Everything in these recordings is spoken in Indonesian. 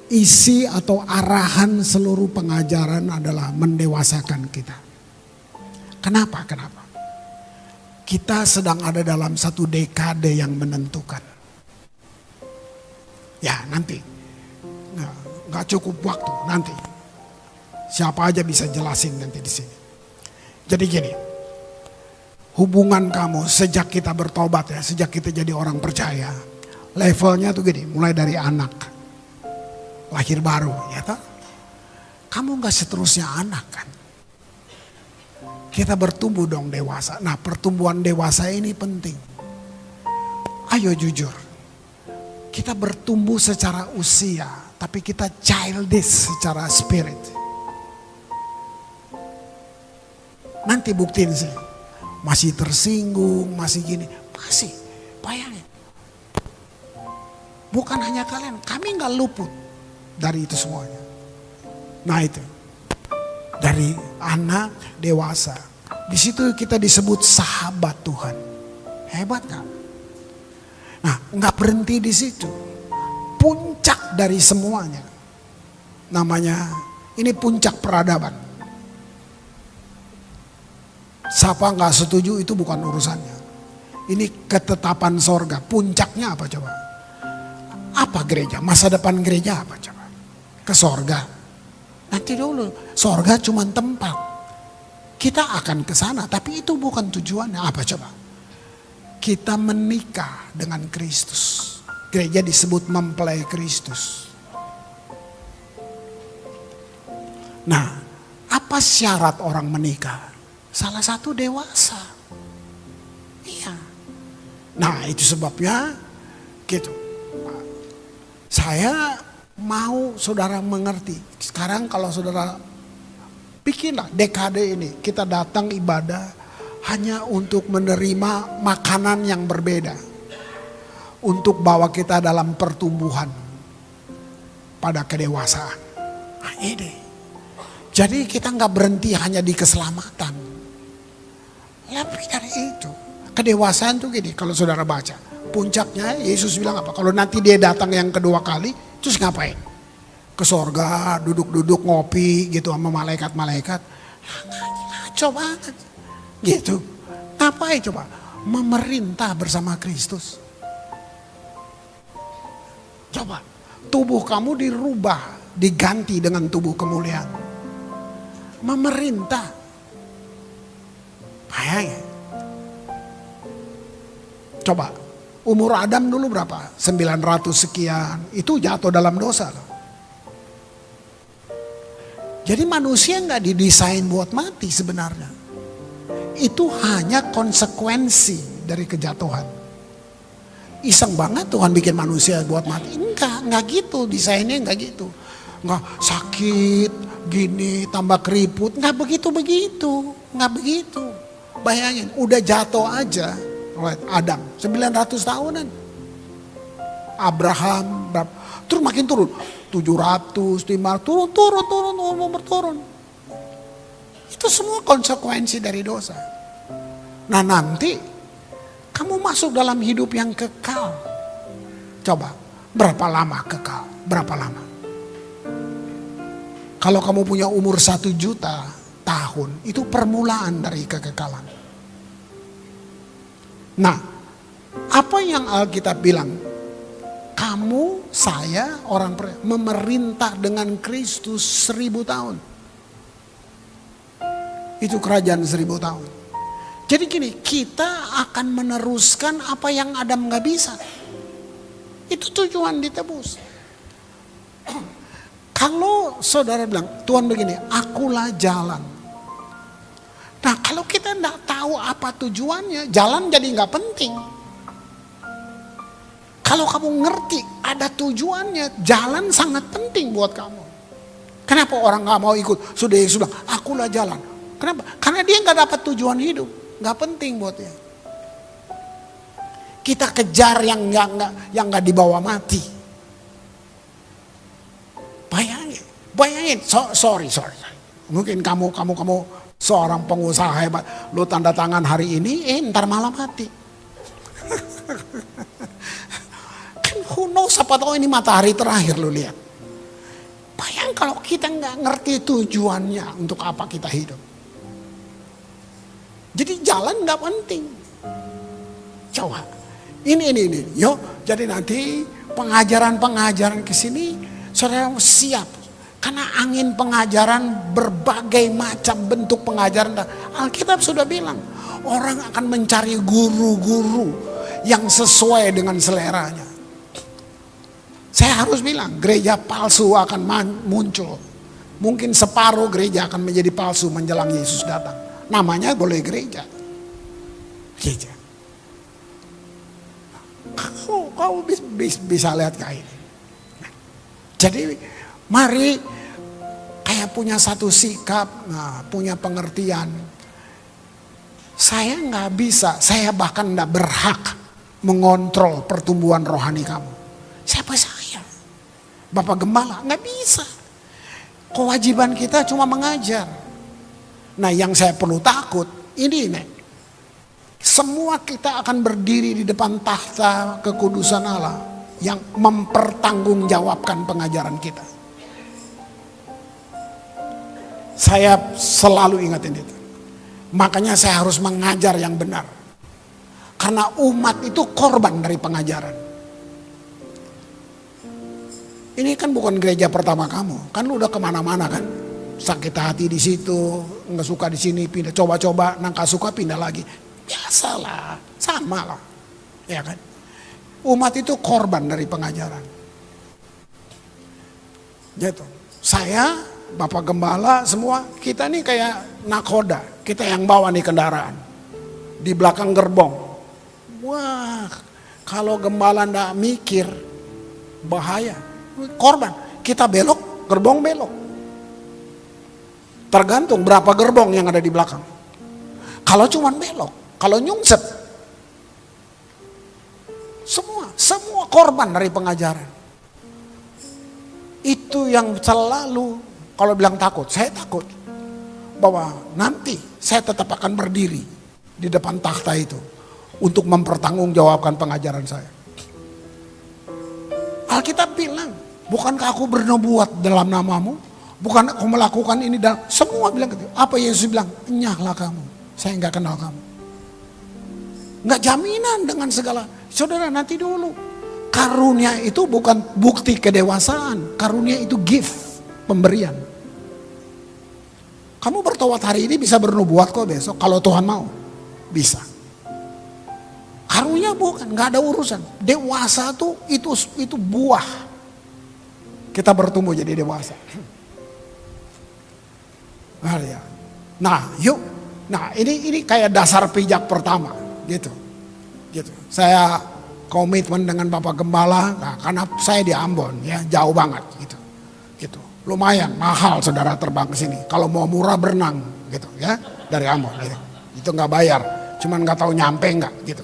isi atau arahan seluruh pengajaran adalah mendewasakan kita. Kenapa? Kita sedang ada dalam satu dekade yang menentukan. Ya nanti, nggak cukup waktu nanti. Siapa aja bisa jelasin nanti di sini. Jadi gini, hubungan kamu sejak kita bertobat ya, sejak kita jadi orang percaya, levelnya tuh gini, mulai dari anak, lahir baru, ya toh. Kamu nggak seterusnya anak kan? Kita bertumbuh dong dewasa. Nah, pertumbuhan dewasa ini penting. Ayo jujur. Kita bertumbuh secara usia, tapi kita childish secara spirit. Nanti buktiin sih. Masih tersinggung, masih gini. Masih, bayangin. Bukan hanya kalian, kami nggak luput dari itu semuanya. Nah itu. Dari anak dewasa. Di situ kita disebut sahabat Tuhan. Hebat kan? Nah, nggak berhenti di situ. Puncak dari semuanya. Namanya, ini puncak peradaban. Siapa nggak setuju itu bukan urusannya. Ini ketetapan sorga. Puncaknya apa coba? Apa gereja? Masa depan gereja apa coba? Ke sorga. Nanti dulu, sorga cuma tempat. Kita akan ke sana, tapi itu bukan tujuannya. Apa coba? Kita menikah dengan Kristus. Gereja disebut mempelai Kristus. Nah, apa syarat orang menikah? Salah satu dewasa. Iya. Nah, itu sebabnya gitu. Saya mau saudara mengerti. Sekarang kalau saudara bikinlah dekade ini. Kita datang ibadah hanya untuk menerima makanan yang berbeda. Untuk bawa kita dalam pertumbuhan pada kedewasaan. Nah ini. Jadi kita nggak berhenti hanya di keselamatan. Lebih dari itu. Kedewasaan tuh gini kalau saudara baca. Puncaknya Yesus bilang apa? Kalau nanti dia datang yang kedua kali. Terus ngapain? Ke sorga, duduk-duduk ngopi gitu sama malaikat-malaikat. Ngaco banget. Gitu. Ngapain coba? Memerintah bersama Kristus. Coba. Tubuh kamu dirubah. Diganti dengan tubuh kemuliaan. Memerintah. Bayangin. Coba. Umur Adam dulu berapa? 900 sekian. Itu jatuh dalam dosa loh. Jadi manusia nggak didesain buat mati sebenarnya. Itu hanya konsekuensi dari kejatuhan. Iseng banget Tuhan bikin manusia buat mati. Enggak gitu. Desainnya enggak gitu. Enggak sakit, gini, tambah keriput. Enggak begitu. Enggak begitu. Bayangin, udah jatuh aja. Adam 900 tahunan. Abraham terus makin turun 700, 500 turun. Itu semua konsekuensi dari dosa. Nah nanti kamu masuk dalam hidup yang kekal. Coba berapa lama kekal? Berapa lama? Kalau kamu punya umur 1 juta tahun, itu permulaan dari kekekalan. Nah, apa yang Alkitab bilang? Kamu, saya, orang memerintah dengan Kristus 1000 tahun. Itu kerajaan 1000 tahun. Jadi gini, kita akan meneruskan apa yang Adam gak bisa. Itu tujuan ditebus. Kalau saudara bilang, Tuhan begini, akulah jalan. Nah kalau kita tidak tahu apa tujuannya, jalan jadi nggak penting. Kalau kamu ngerti ada tujuannya, jalan sangat penting buat kamu. Kenapa orang nggak mau ikut? Sudah Yesus bilang, akulah jalan. Kenapa? Karena dia nggak dapat tujuan hidup, nggak penting buat dia. Kita kejar yang nggak dibawa mati. Bayangin. Sorry. Mungkin kamu seorang pengusaha hebat, lu tanda tangan hari ini, ntar malam mati. Kan who knows, siapa tahu ini matahari terakhir lu lihat. kalau kita nggak ngerti tujuannya untuk apa kita hidup. Jadi jalan nggak penting. Coba, ini. Yuk, jadi nanti pengajaran ke sini, saudara siap. Karena angin pengajaran, berbagai macam bentuk pengajaran. Alkitab sudah bilang, orang akan mencari guru-guru yang sesuai dengan seleranya. Saya harus bilang, gereja palsu akan muncul. Mungkin separuh gereja akan menjadi palsu menjelang Yesus datang. Namanya boleh gereja. Gereja. Kau bisa lihat kayak ini. Jadi mari kayak punya satu sikap, punya pengertian. Saya nggak bisa, saya bahkan nggak berhak mengontrol pertumbuhan rohani kamu. Siapa saya? Bapak Gembala, nggak bisa. Kewajiban kita cuma mengajar. Nah, yang saya perlu takut ini nih. Semua kita akan berdiri di depan takhta kekudusan Allah yang mempertanggungjawabkan pengajaran kita. Saya selalu ingatin itu. Makanya saya harus mengajar yang benar. Karena umat itu korban dari pengajaran. Ini kan bukan gereja pertama kamu, kan lu udah kemana-mana kan, sakit hati di situ, nggak suka di sini pindah, coba-coba, nggak suka pindah lagi, biasalah, sama lah, ya kan? Umat itu korban dari pengajaran. Gitu. Saya, Bapak Gembala, semua kita nih kayak nakoda, kita yang bawa nih kendaraan di belakang gerbong. Wah, kalau gembala nggak mikir, bahaya. Korban, kita belok, gerbong belok. Tergantung berapa gerbong yang ada di belakang. Kalau cuman belok, kalau nyungsep, semua korban dari pengajaran. Itu yang selalu, kalau bilang takut, saya takut bahwa nanti saya tetap akan berdiri di depan takhta itu untuk mempertanggungjawabkan pengajaran saya. Alkitab bilang, bukankah aku bernubuat dalam namamu? Bukan aku melakukan ini dalam, semua bilang gitu. Apa Yesus bilang? Enyahlah kamu, saya nggak kenal kamu. Nggak jaminan dengan segala. Saudara, nanti dulu, karunia itu bukan bukti kedewasaan, karunia itu gift, pemberian. Kamu bertobat hari ini bisa bernubuat kok besok, kalau Tuhan mau, bisa. Karunia bukan, nggak ada urusan. Dewasa tuh itu buah. Kita bertumbuh jadi dewasa. Nah, yuk. Nah, ini kayak dasar pijak pertama, gitu. Saya komitmen dengan Bapak Gembala, nah, karena saya di Ambon, ya jauh banget, gitu. Lumayan mahal saudara terbang ke sini. Kalau mau murah berenang, gitu, ya dari Ambon, gitu. Itu nggak bayar, cuman nggak tahu nyampe nggak, gitu.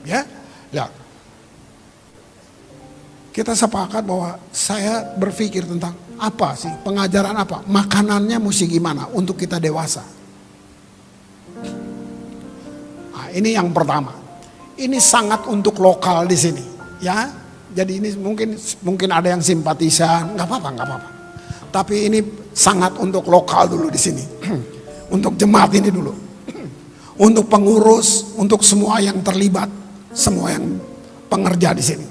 Ya. Kita sepakat bahwa saya berpikir tentang apa sih, pengajaran apa, makanannya mesti gimana untuk kita dewasa. Nah, ini yang pertama. Ini sangat untuk lokal di sini, ya. Jadi ini mungkin ada yang simpatisan, nggak apa-apa. Tapi ini sangat untuk lokal dulu di sini, untuk jemaat ini dulu, untuk pengurus, untuk semua yang terlibat. Semua yang pengerja di sini.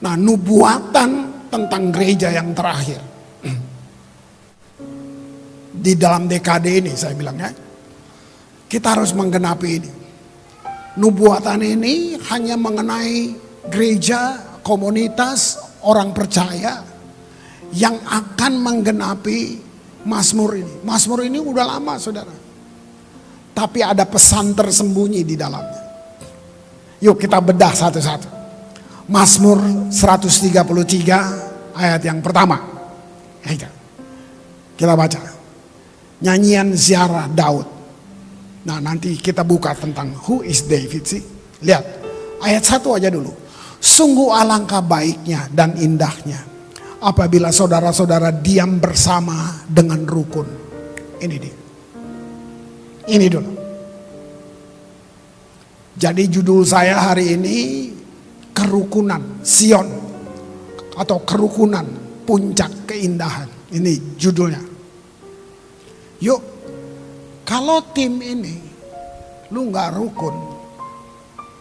Nah, nubuatan tentang gereja yang terakhir. Di dalam dekade ini saya bilangnya, kita harus menggenapi ini. Nubuatan ini hanya mengenai gereja, komunitas, orang percaya yang akan menggenapi Mazmur ini. Mazmur ini udah lama saudara. Tapi ada pesan tersembunyi di dalamnya. Yuk kita bedah satu-satu. Mazmur 133 ayat yang pertama. Kita baca. Nyanyian ziarah Daud. Nah, nanti kita buka tentang who is David sih. Lihat ayat 1 aja dulu. Sungguh alangkah baiknya dan indahnya apabila saudara-saudara diam bersama dengan rukun. Ini dia. Ini dulu. Jadi judul saya hari ini kerukunan Sion atau kerukunan puncak keindahan. Ini judulnya. Yuk, kalau tim ini lu nggak rukun,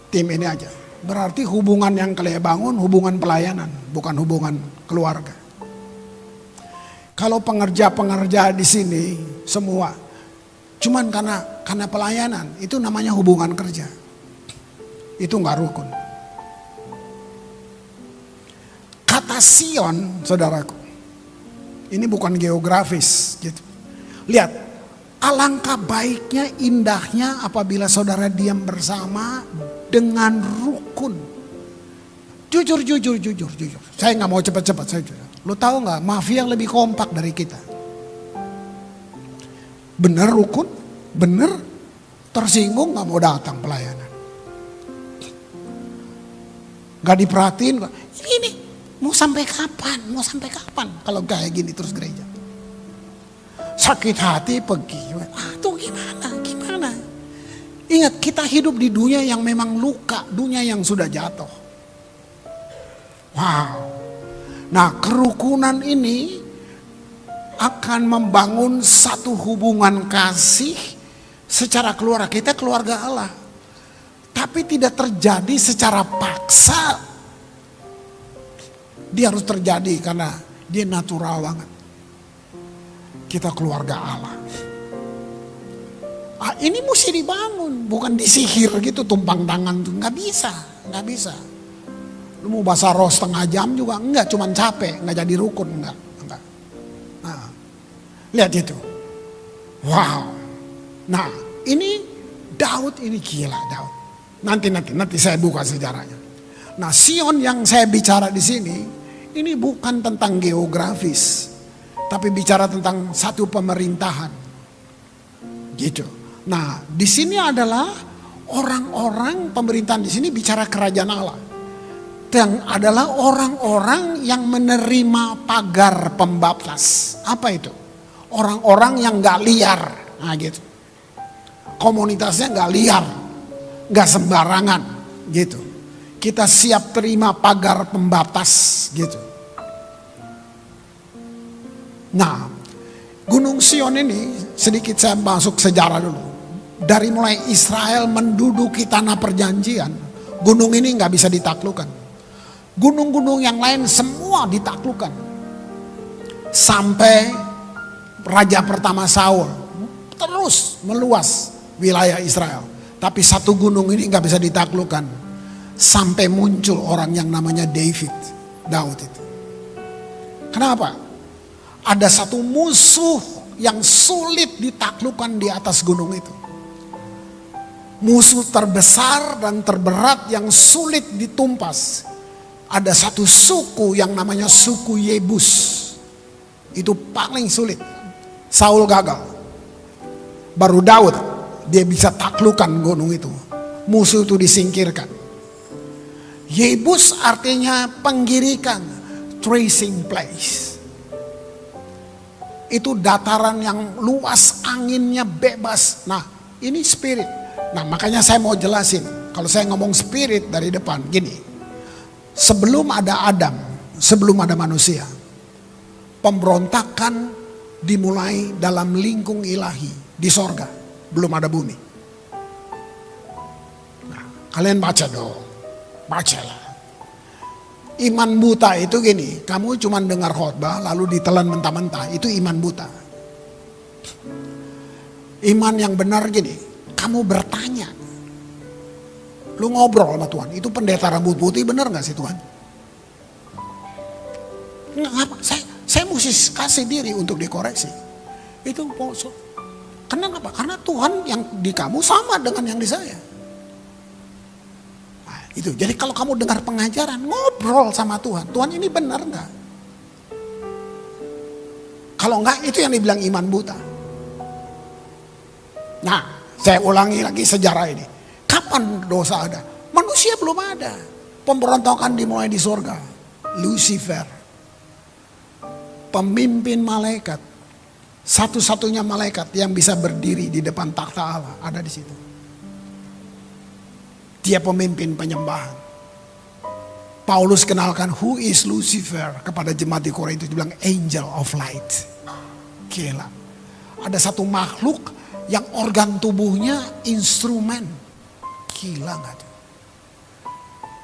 tim ini aja. Berarti hubungan yang kalian bangun hubungan pelayanan, bukan hubungan keluarga. Kalau pengerja-pengerja di sini semua cuman karena pelayanan, itu namanya hubungan kerja. Itu nggak rukun. Kata Sion, saudaraku, ini bukan geografis gitu. Lihat, alangkah baiknya, indahnya apabila saudara diam bersama dengan rukun. Jujur. Saya nggak mau cepat-cepat saja. Lo tahu nggak, mafia yang lebih kompak dari kita. Bener rukun, bener tersinggung nggak mau datang pelayanan. Nggak diperhatiin, ini mau sampai kapan? Kalau kayak gini terus gereja. Sakit hati pergi. Tuh gimana? Ingat, kita hidup di dunia yang memang luka, dunia yang sudah jatuh. Wow. Nah, kerukunan ini akan membangun satu hubungan kasih secara keluarga. Kita keluarga Allah. Tapi tidak terjadi secara paksa. Dia harus terjadi karena dia natural banget. Kita keluarga Allah. Ini mesti dibangun, bukan disihir gitu tumpang tangan tuh. Nggak bisa. Lu mau bahasa roh setengah jam juga enggak, cuman capek, nggak jadi rukun, enggak. Nah, lihat itu. Wow. Nah, ini Daud ini gila Daud. Nanti saya buka sejarahnya. Nah, Sion yang saya bicara di sini ini bukan tentang geografis, tapi bicara tentang satu pemerintahan. Gitu. Nah, di sini adalah orang-orang pemerintahan di sini bicara kerajaan Allah. Yang adalah orang-orang yang menerima pagar pembaptis. Apa itu? Orang-orang yang gak liar. Nah gitu. Komunitasnya gak liar. Gak sembarangan. Gitu. Kita siap terima pagar pembaptis. Gitu. Nah, Gunung Sion ini sedikit saya masuk sejarah dulu. Dari mulai Israel menduduki tanah perjanjian, gunung ini gak bisa ditaklukkan. Gunung-gunung yang lain semua ditaklukkan. Sampai raja pertama Saul terus meluas wilayah Israel. Tapi satu gunung ini gak bisa ditaklukkan. Sampai muncul orang yang namanya Daud itu. Kenapa? Ada satu musuh yang sulit ditaklukkan di atas gunung itu. Musuh terbesar dan terberat yang sulit ditumpas. Ada satu suku yang namanya suku Yebus. Itu paling sulit. Saul gagal. Baru Daud, dia bisa taklukkan gunung itu. Musuh itu disingkirkan. Yebus artinya penggirikan, tracing place. Itu dataran yang luas, anginnya bebas. Nah, ini spirit. Nah, makanya saya mau jelasin. Kalau saya ngomong spirit dari depan, gini. Sebelum ada Adam, sebelum ada manusia, pemberontakan dimulai dalam lingkung ilahi di sorga, belum ada bumi. Nah, kalian baca dong, bacalah. Iman buta itu gini, kamu cuma dengar khotbah lalu ditelan mentah-mentah, itu iman buta. Iman yang benar gini, kamu bertanya. Lu ngobrol sama Tuhan, itu pendeta rambut putih bener gak sih Tuhan? Ngapa? Saya mesti kasih diri untuk dikoreksi. Itu kenapa? Karena Tuhan yang di kamu sama dengan yang di saya. Nah, itu. Jadi kalau kamu dengar pengajaran, ngobrol sama Tuhan. Tuhan ini benar gak? Kalau enggak, itu yang dibilang iman buta. Nah, saya ulangi lagi sejarah ini. Kapan dosa ada? Manusia belum ada. Pemberontakan dimulai di sorga. Lucifer, pemimpin malaikat, satu-satunya malaikat yang bisa berdiri di depan takhta Allah ada di situ. Dia pemimpin penyembahan. Paulus kenalkan who is Lucifer kepada jemaat di Korintus. Dia bilang angel of light. Gila. Ada satu makhluk yang organ tubuhnya instrumen. Gila gak tuh?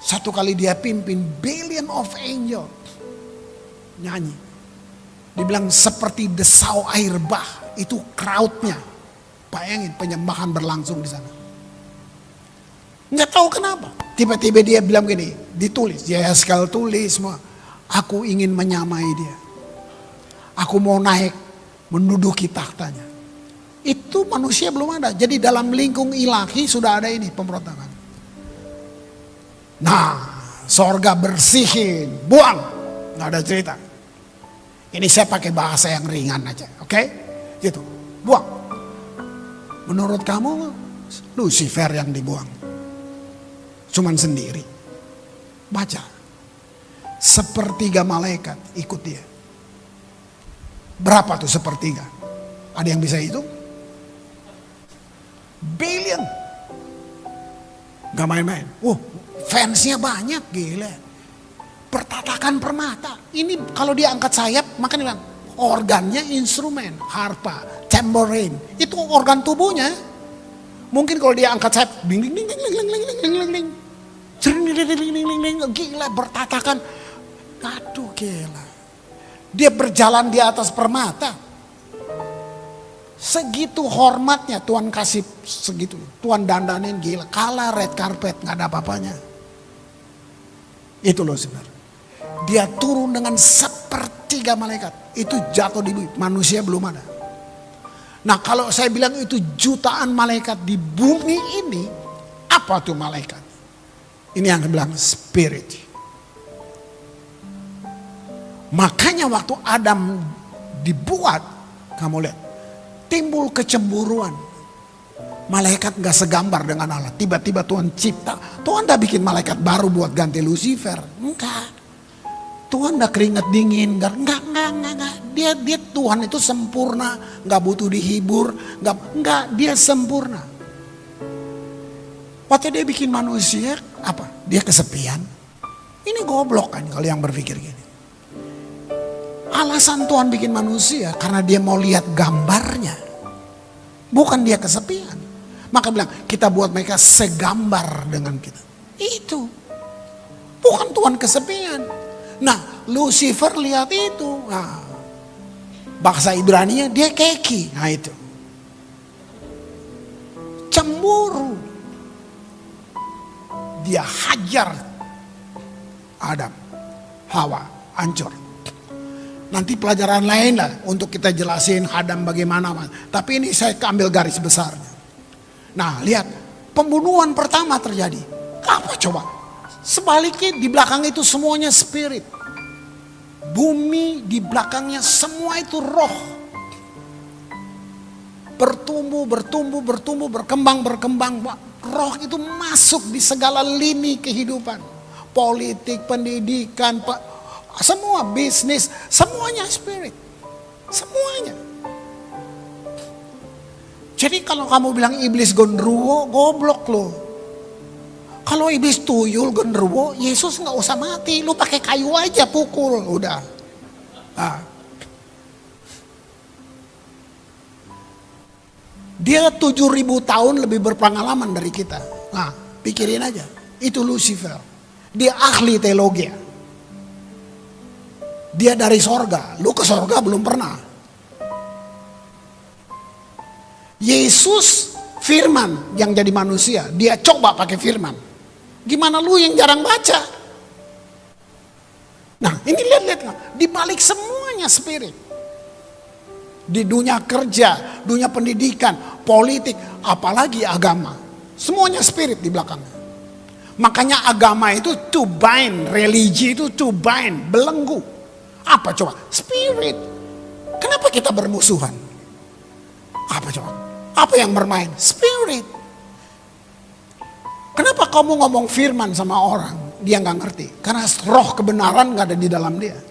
Satu kali dia pimpin billion of angel. Nyanyi. Dibilang seperti desau air bah. Itu crowdnya. Bayangin penyembahan berlangsung di sana. Nggak tahu kenapa. Tiba-tiba dia bilang gini, ditulis. Yeskel tulis semua. Aku ingin menyamai dia. Aku mau naik, menduduki tahtanya. Itu manusia belum ada. Jadi dalam lingkung ilahi sudah ada ini pemberontakan. Nah, sorga bersihin, buang. Nggak ada cerita. Ini saya pakai bahasa yang ringan aja, oke? Gitu, buang. Menurut kamu, Lucifer yang dibuang. Cuman sendiri. Baca. Sepertiga malaikat ikut dia. Berapa tuh sepertiga? Ada yang bisa hitung? Billion. Gak main-main. Fansnya banyak, gila. Bertatakan permata. Ini kalau dia angkat sayap, makanya bilang organnya instrumen, harpa, tambourine. Itu organ tubuhnya. Mungkin kalau dia angkat sayap, ding ding ding ding ding ding ding ding ding. Gila bertatakan. Aduh gila. Dia berjalan di atas permata. Segitu hormatnya Tuhan kasih segitu. Tuhan dandanin gila. Kalah red carpet gak ada apa-apanya. Itu loh sebenarnya. Dia turun dengan sepertiga malaikat. Itu jatuh di bumi. Manusia belum ada. Nah kalau saya bilang itu jutaan malaikat di bumi ini. Apa tuh malaikat? Ini yang bilang spirit. Makanya waktu Adam dibuat. Kamu lihat. Timbul kecemburuan. Malaikat gak segambar dengan Allah. Tiba-tiba Tuhan cipta. Tuhan udah bikin malaikat baru buat ganti Lucifer. Enggak. Tuhan udah keringet dingin. Enggak. Dia Tuhan itu sempurna. Gak butuh dihibur. Enggak, dia sempurna. Waktu dia bikin manusia, apa? Dia kesepian. Ini goblok kan kalau yang berpikir gini. Alasan Tuhan bikin manusia karena dia mau lihat gambarnya. Bukan dia kesepian. Maka bilang kita buat mereka segambar dengan kita. Itu. Bukan Tuhan kesepian. Nah Lucifer lihat itu. Nah, bahasa Ibrani dia keki. Nah itu. Cemburu. Dia hajar Adam, Hawa, hancur. Nanti pelajaran lain lah untuk kita jelasin Adam bagaimana. Tapi ini saya ambil garis besarnya. Nah lihat, pembunuhan pertama terjadi. Apa coba? Sebaliknya di belakang itu semuanya spirit. Bumi di belakangnya semua itu roh. Bertumbuh, berkembang. Roh itu masuk di segala lini kehidupan. Politik, pendidikan, semua bisnis, semuanya spirit. Semuanya. Jadi kalau kamu bilang iblis gondruwo, goblok lo. Kalau iblis tuyul gondruwo, Yesus gak usah mati. Lu pakai kayu aja pukul, udah. Nah. Dia 7.000 tahun lebih berpengalaman dari kita. Nah, pikirin aja. Itu Lucifer. Dia ahli teologi. Dia dari sorga. Lu ke sorga belum pernah. Yesus firman yang jadi manusia. Dia coba pakai firman. Gimana lu yang jarang baca? Nah, ini lihat. Di balik semuanya spirit. Di dunia kerja, dunia pendidikan, politik, apalagi agama. Semuanya spirit di belakangnya. Makanya agama itu to bind, religi itu to bind, belenggu. Apa coba? Spirit. Kenapa kita bermusuhan? Apa coba? Apa yang bermain? Spirit. Kenapa kamu ngomong firman sama orang, dia gak ngerti? Karena roh kebenaran gak ada di dalam dia.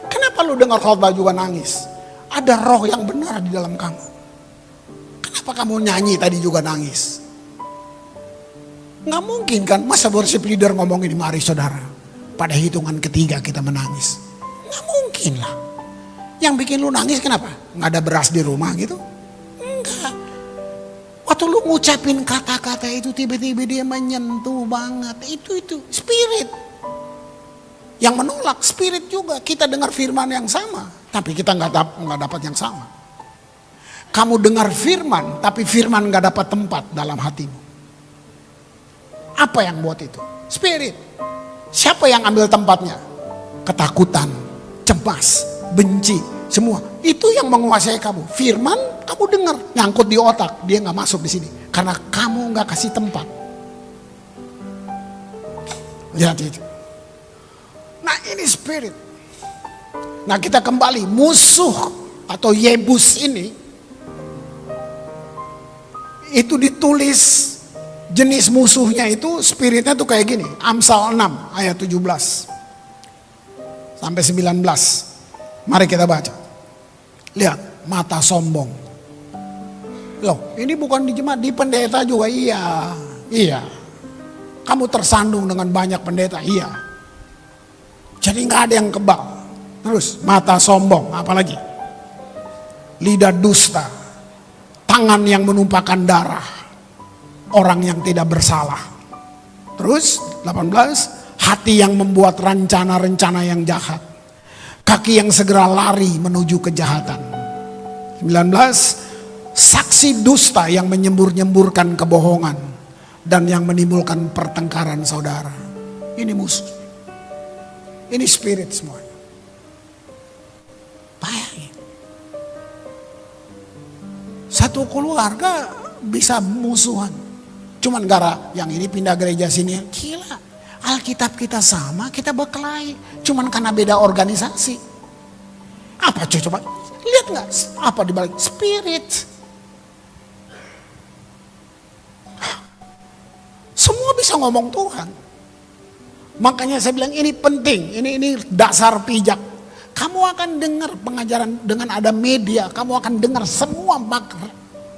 Kenapa lu dengar khotbah juga nangis? Ada roh yang benar di dalam kamu. Kenapa kamu nyanyi tadi juga nangis? Nggak mungkin kan, masa worship leader ngomongin mari saudara, pada hitungan ketiga kita menangis. Nggak mungkin lah. Yang bikin lu nangis kenapa? Nggak ada beras di rumah gitu? Enggak. Waktu lu ngucapin kata-kata itu tiba-tiba dia menyentuh banget. Itu spirit. Yang menolak spirit juga. Kita dengar firman yang sama, tapi kita nggak dapat yang sama. Kamu dengar firman, tapi firman nggak dapat tempat dalam hatimu. Apa yang buat itu? Spirit. Siapa yang ambil tempatnya? Ketakutan, cemas, benci, semua. Itu yang menguasai kamu. Firman kamu dengar, nyangkut di otak, dia nggak masuk di sini karena kamu nggak kasih tempat. Lihat itu. Nah ini spirit. Nah kita kembali, musuh atau Yebus ini itu ditulis jenis musuhnya itu spiritnya tuh kayak gini. Amsal 6 ayat 17 sampai 19. Mari kita baca. Lihat, mata sombong. Loh, ini bukan di jemaat, di pendeta juga iya. Iya. Kamu tersandung dengan banyak pendeta, iya. Jadi nggak ada yang kebal. Terus mata sombong, apalagi? Lidah dusta, tangan yang menumpahkan darah, orang yang tidak bersalah. Terus 18, hati yang membuat rencana-rencana yang jahat, kaki yang segera lari menuju kejahatan. 19, saksi dusta yang menyembur-nyemburkan kebohongan dan yang menimbulkan pertengkaran saudara. Ini musuh. Ini spirit semuanya. Bayangin. Satu keluarga bisa musuhan. Cuman gara yang ini pindah gereja sini. Gila. Alkitab kita sama, kita berkelahi. Cuman karena beda organisasi. Apa coba? Lihat nggak? Apa dibalik? Spirit. Semua bisa ngomong Tuhan. Makanya saya bilang ini penting, ini dasar pijak. Kamu akan dengar pengajaran dengan ada media, kamu akan dengar semua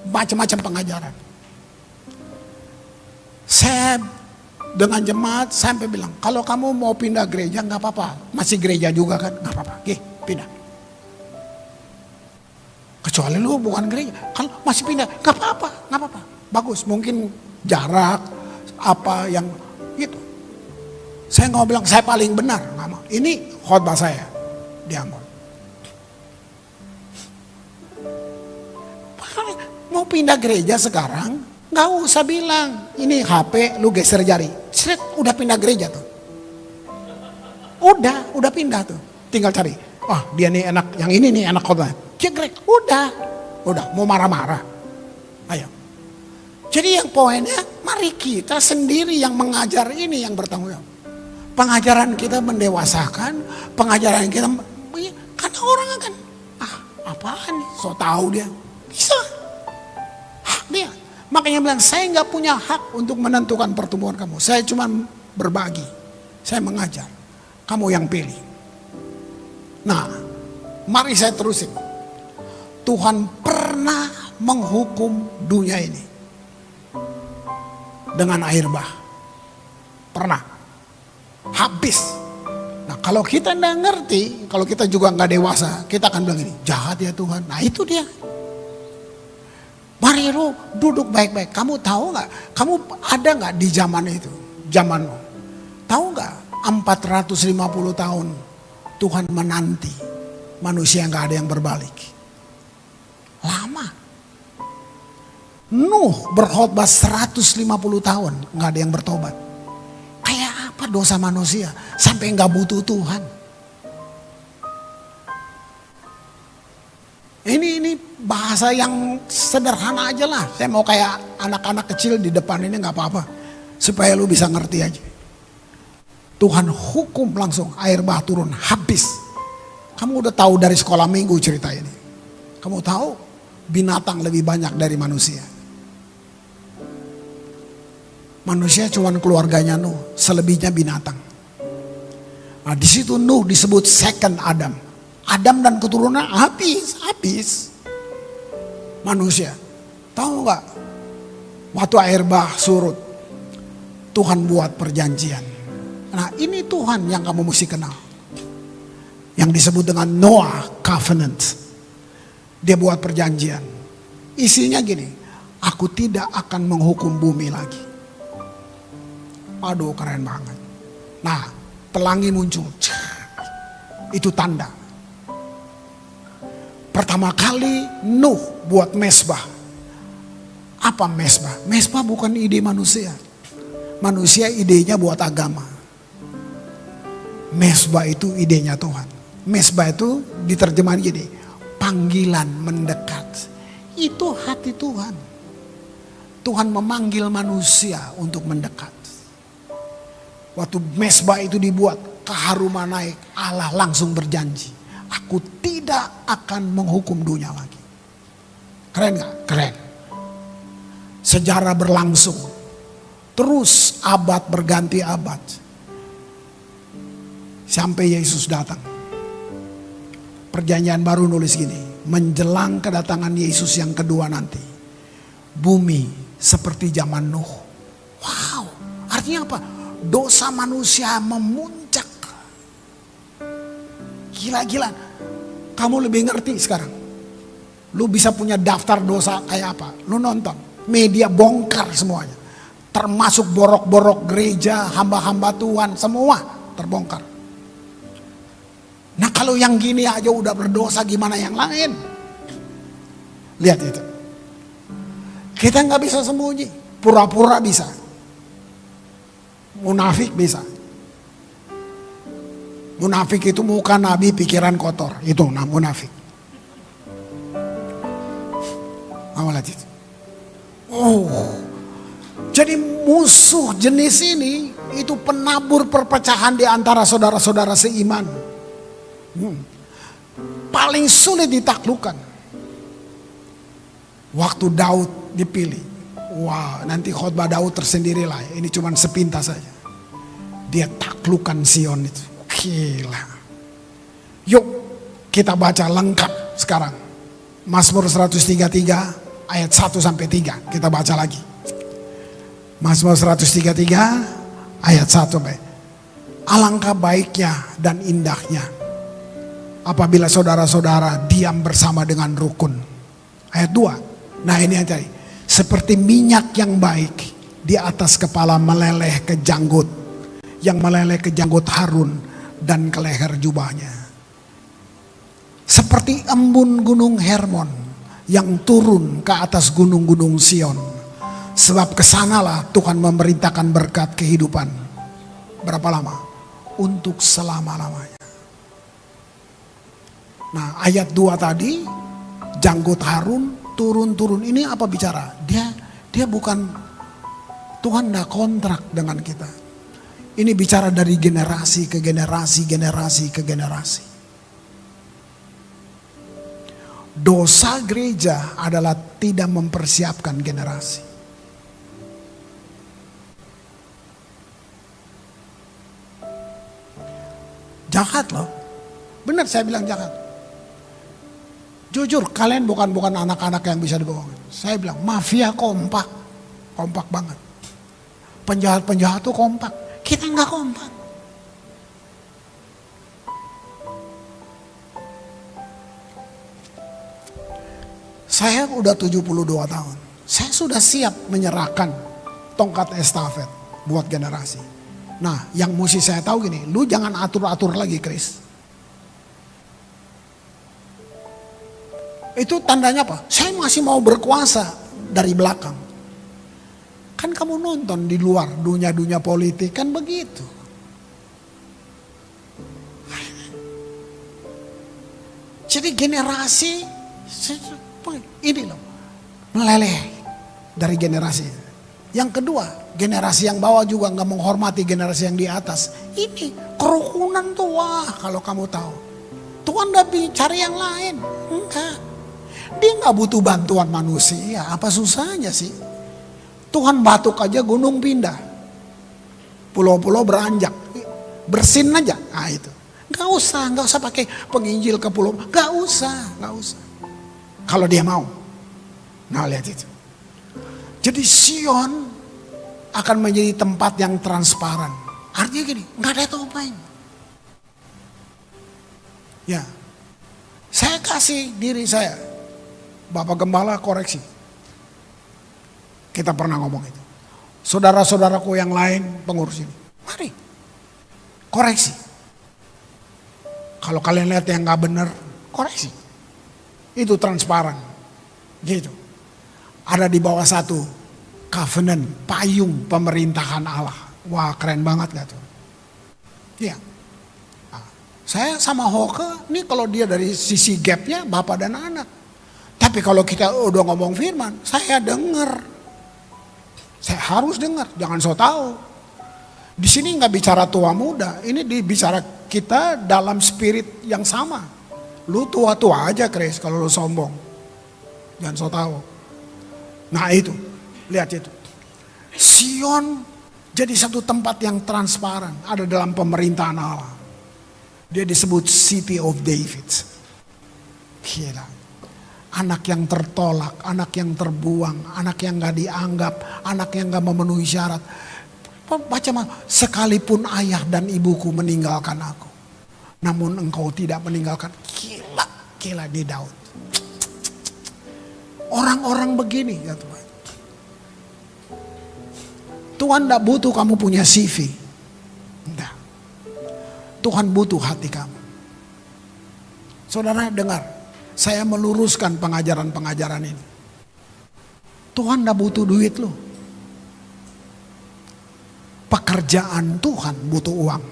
macam-macam pengajaran. Saya dengan jemaat sampai bilang, kalau kamu mau pindah gereja nggak apa-apa, masih gereja juga kan, nggak apa-apa, pindah. Kecuali lu bukan gereja, kalau masih pindah, nggak apa-apa, bagus. Mungkin jarak apa yang gitu. Saya nggak bilang saya paling benar, nggak mau. Ini khotbah saya, diambil. Mau pindah gereja sekarang, nggak usah bilang ini HP lu geser jari, seret, udah pindah gereja tuh. Udah pindah tuh, tinggal cari. Oh dia nih enak, yang ini nih enak khotbah. Jegrek, udah mau marah-marah. Ayo. Jadi yang poinnya, mari kita sendiri yang mengajar ini yang bertanggung jawab. Pengajaran kita mendewasakan, pengajaran kita, karena orang akan, apaan nih, so tahu dia, bisa, hak dia. Makanya bilang, saya nggak punya hak untuk menentukan pertumbuhan kamu, saya cuma berbagi, saya mengajar, kamu yang pilih. Nah, mari saya terusin. Tuhan pernah menghukum dunia ini dengan air bah, pernah. Habis. Nah kalau kita nggak ngerti, kalau kita juga nggak dewasa, kita akan bilang ini jahat ya Tuhan. Nah itu dia. Mari lu duduk baik-baik. Kamu tahu nggak? Kamu ada nggak di zaman itu? Zamanmu. Tahu nggak? 450 tahun Tuhan menanti manusia nggak ada yang berbalik. Lama. Nuh berkhotbah 150 tahun nggak ada yang bertobat. Apa dosa manusia sampai nggak butuh Tuhan? Ini bahasa yang sederhana aja lah. Saya mau kayak anak-anak kecil di depan ini nggak apa-apa, supaya lu bisa ngerti aja. Tuhan hukum langsung, air bah turun habis. Kamu udah tahu dari sekolah minggu cerita ini. Kamu tahu binatang lebih banyak dari manusia. Manusia cuma keluarganya Nuh, selebihnya binatang. Nah, di situ Nuh disebut second Adam. Adam dan keturunan habis. Manusia. Tahu nggak? Waktu air bah surut, Tuhan buat perjanjian. Nah ini Tuhan yang kamu mesti kenal. Yang disebut dengan Noah Covenant. Dia buat perjanjian. Isinya gini, aku tidak akan menghukum bumi lagi. Aduh keren banget. Nah pelangi muncul. Itu tanda. Pertama kali Nuh buat mesbah. Apa mesbah? Mesbah bukan ide manusia. Manusia idenya buat agama. Mesbah itu idenya Tuhan. Mesbah itu diterjemahkan gini, panggilan mendekat. Itu hati Tuhan. Tuhan memanggil manusia untuk mendekat. Waktu mesbah itu dibuat, keharuman naik, Allah langsung berjanji, aku tidak akan menghukum dunia lagi. Keren gak? Keren. Sejarah berlangsung. Terus abad berganti abad. Sampai Yesus datang. Perjanjian baru nulis gini, menjelang kedatangan Yesus yang kedua nanti, bumi seperti zaman Nuh. Wow, artinya apa? Dosa manusia memuncak. Gila-gila. Kamu lebih ngerti sekarang. Lu bisa punya daftar dosa kayak apa? Lu nonton. Media bongkar semuanya. Termasuk borok-borok gereja, hamba-hamba Tuhan, semua terbongkar. Nah kalau yang gini aja udah berdosa, gimana yang lain? Lihat itu. Kita nggak bisa sembunyi. Pura-pura bisa. Munafik bisa. Munafik itu muka nabi, pikiran kotor. Itu munafik. Lihat itu. Oh, jadi musuh jenis ini itu penabur perpecahan di antara saudara-saudara seiman. Paling sulit ditaklukkan. Waktu Daud dipilih. Wah, nanti khotbah Daud tersendiri lah. Ini cuma sepintas saja. Dia taklukkan Sion itu. Gila. Yuk kita baca lengkap sekarang. Mazmur 133 ayat 1 sampai 3. Kita baca lagi. Mazmur 133 ayat 1 sampai. Alangkah baiknya dan indahnya apabila saudara-saudara diam bersama dengan rukun. Ayat 2. Nah ini yang tadi. Seperti minyak yang baik di atas kepala meleleh ke janggut. Yang meleleh ke janggut Harun dan ke leher jubahnya. Seperti embun gunung Hermon yang turun ke atas gunung-gunung Sion. Sebab kesanalah Tuhan memerintahkan berkat kehidupan. Berapa lama? Untuk selama-lamanya. Nah ayat 2 tadi, janggut Harun turun-turun. Ini apa bicara? Dia bukan, Tuhan gak kontrak dengan kita. Ini bicara dari generasi ke generasi, generasi ke generasi. Dosa gereja adalah tidak mempersiapkan generasi. Jahat loh. Benar saya bilang jahat. Jujur kalian bukan anak-anak yang bisa dibohongin. Saya bilang mafia kompak. Kompak banget. Penjahat-penjahat tuh kompak. Kita nggak kompak. Saya udah 72 tahun. Saya sudah siap menyerahkan tongkat estafet buat generasi. Nah yang mesti saya tahu gini, lu jangan atur-atur lagi Chris. Itu tandanya apa? Saya masih mau berkuasa dari belakang. Kan kamu nonton di luar dunia politik kan begitu. Jadi generasi ini loh meleleh dari generasi. Yang kedua, generasi yang bawah juga nggak menghormati generasi yang di atas. Ini kerukunan tuh wah kalau kamu tahu. Tuhan udah cari yang lain. Enggak. Dia nggak butuh bantuan manusia. Apa susahnya sih? Tuhan batuk aja gunung pindah. Pulau-pulau beranjak. Bersin aja. Nah itu. Nggak usah pakai penginjil ke pulau. Nggak usah. Kalau dia mau. Nah lihat itu. Jadi Sion akan menjadi tempat yang transparan. Artinya gini, nggak ada topeng. Ya, saya kasih diri saya, Bapak Gembala koreksi. Kita pernah ngomong itu. Saudara-saudaraku yang lain pengurus ini, mari koreksi. Kalau kalian lihat yang nggak benar, koreksi. Itu transparan, gitu. Ada di bawah satu covenant, payung pemerintahan Allah. Wah, keren banget gak tuh? Iya. Nah, saya sama Hoke, ini kalau dia dari sisi gapnya bapak dan anak. Tapi kalau kita udah ngomong firman, saya dengar. Saya harus dengar, jangan so tahu. Di sini nggak bicara tua muda, ini bicara kita dalam spirit yang sama. Lu tua-tua aja Chris kalau lu sombong. Jangan so tahu. Nah itu, lihat itu. Sion jadi satu tempat yang transparan, ada dalam pemerintahan Allah. Dia disebut City of David. Gila. Anak yang tertolak, anak yang terbuang, anak yang gak dianggap, anak yang gak memenuhi syarat. Baca sekalipun ayah dan ibuku meninggalkan aku, namun engkau tidak meninggalkan. Gila di Daud. Orang-orang begini ya Tuhan. Tuhan tidak butuh kamu punya CV. Enggak. Tuhan butuh hati kamu. Saudara dengar, saya meluruskan pengajaran-pengajaran ini. Tuhan tidak butuh duit lo. Pekerjaan Tuhan butuh uang.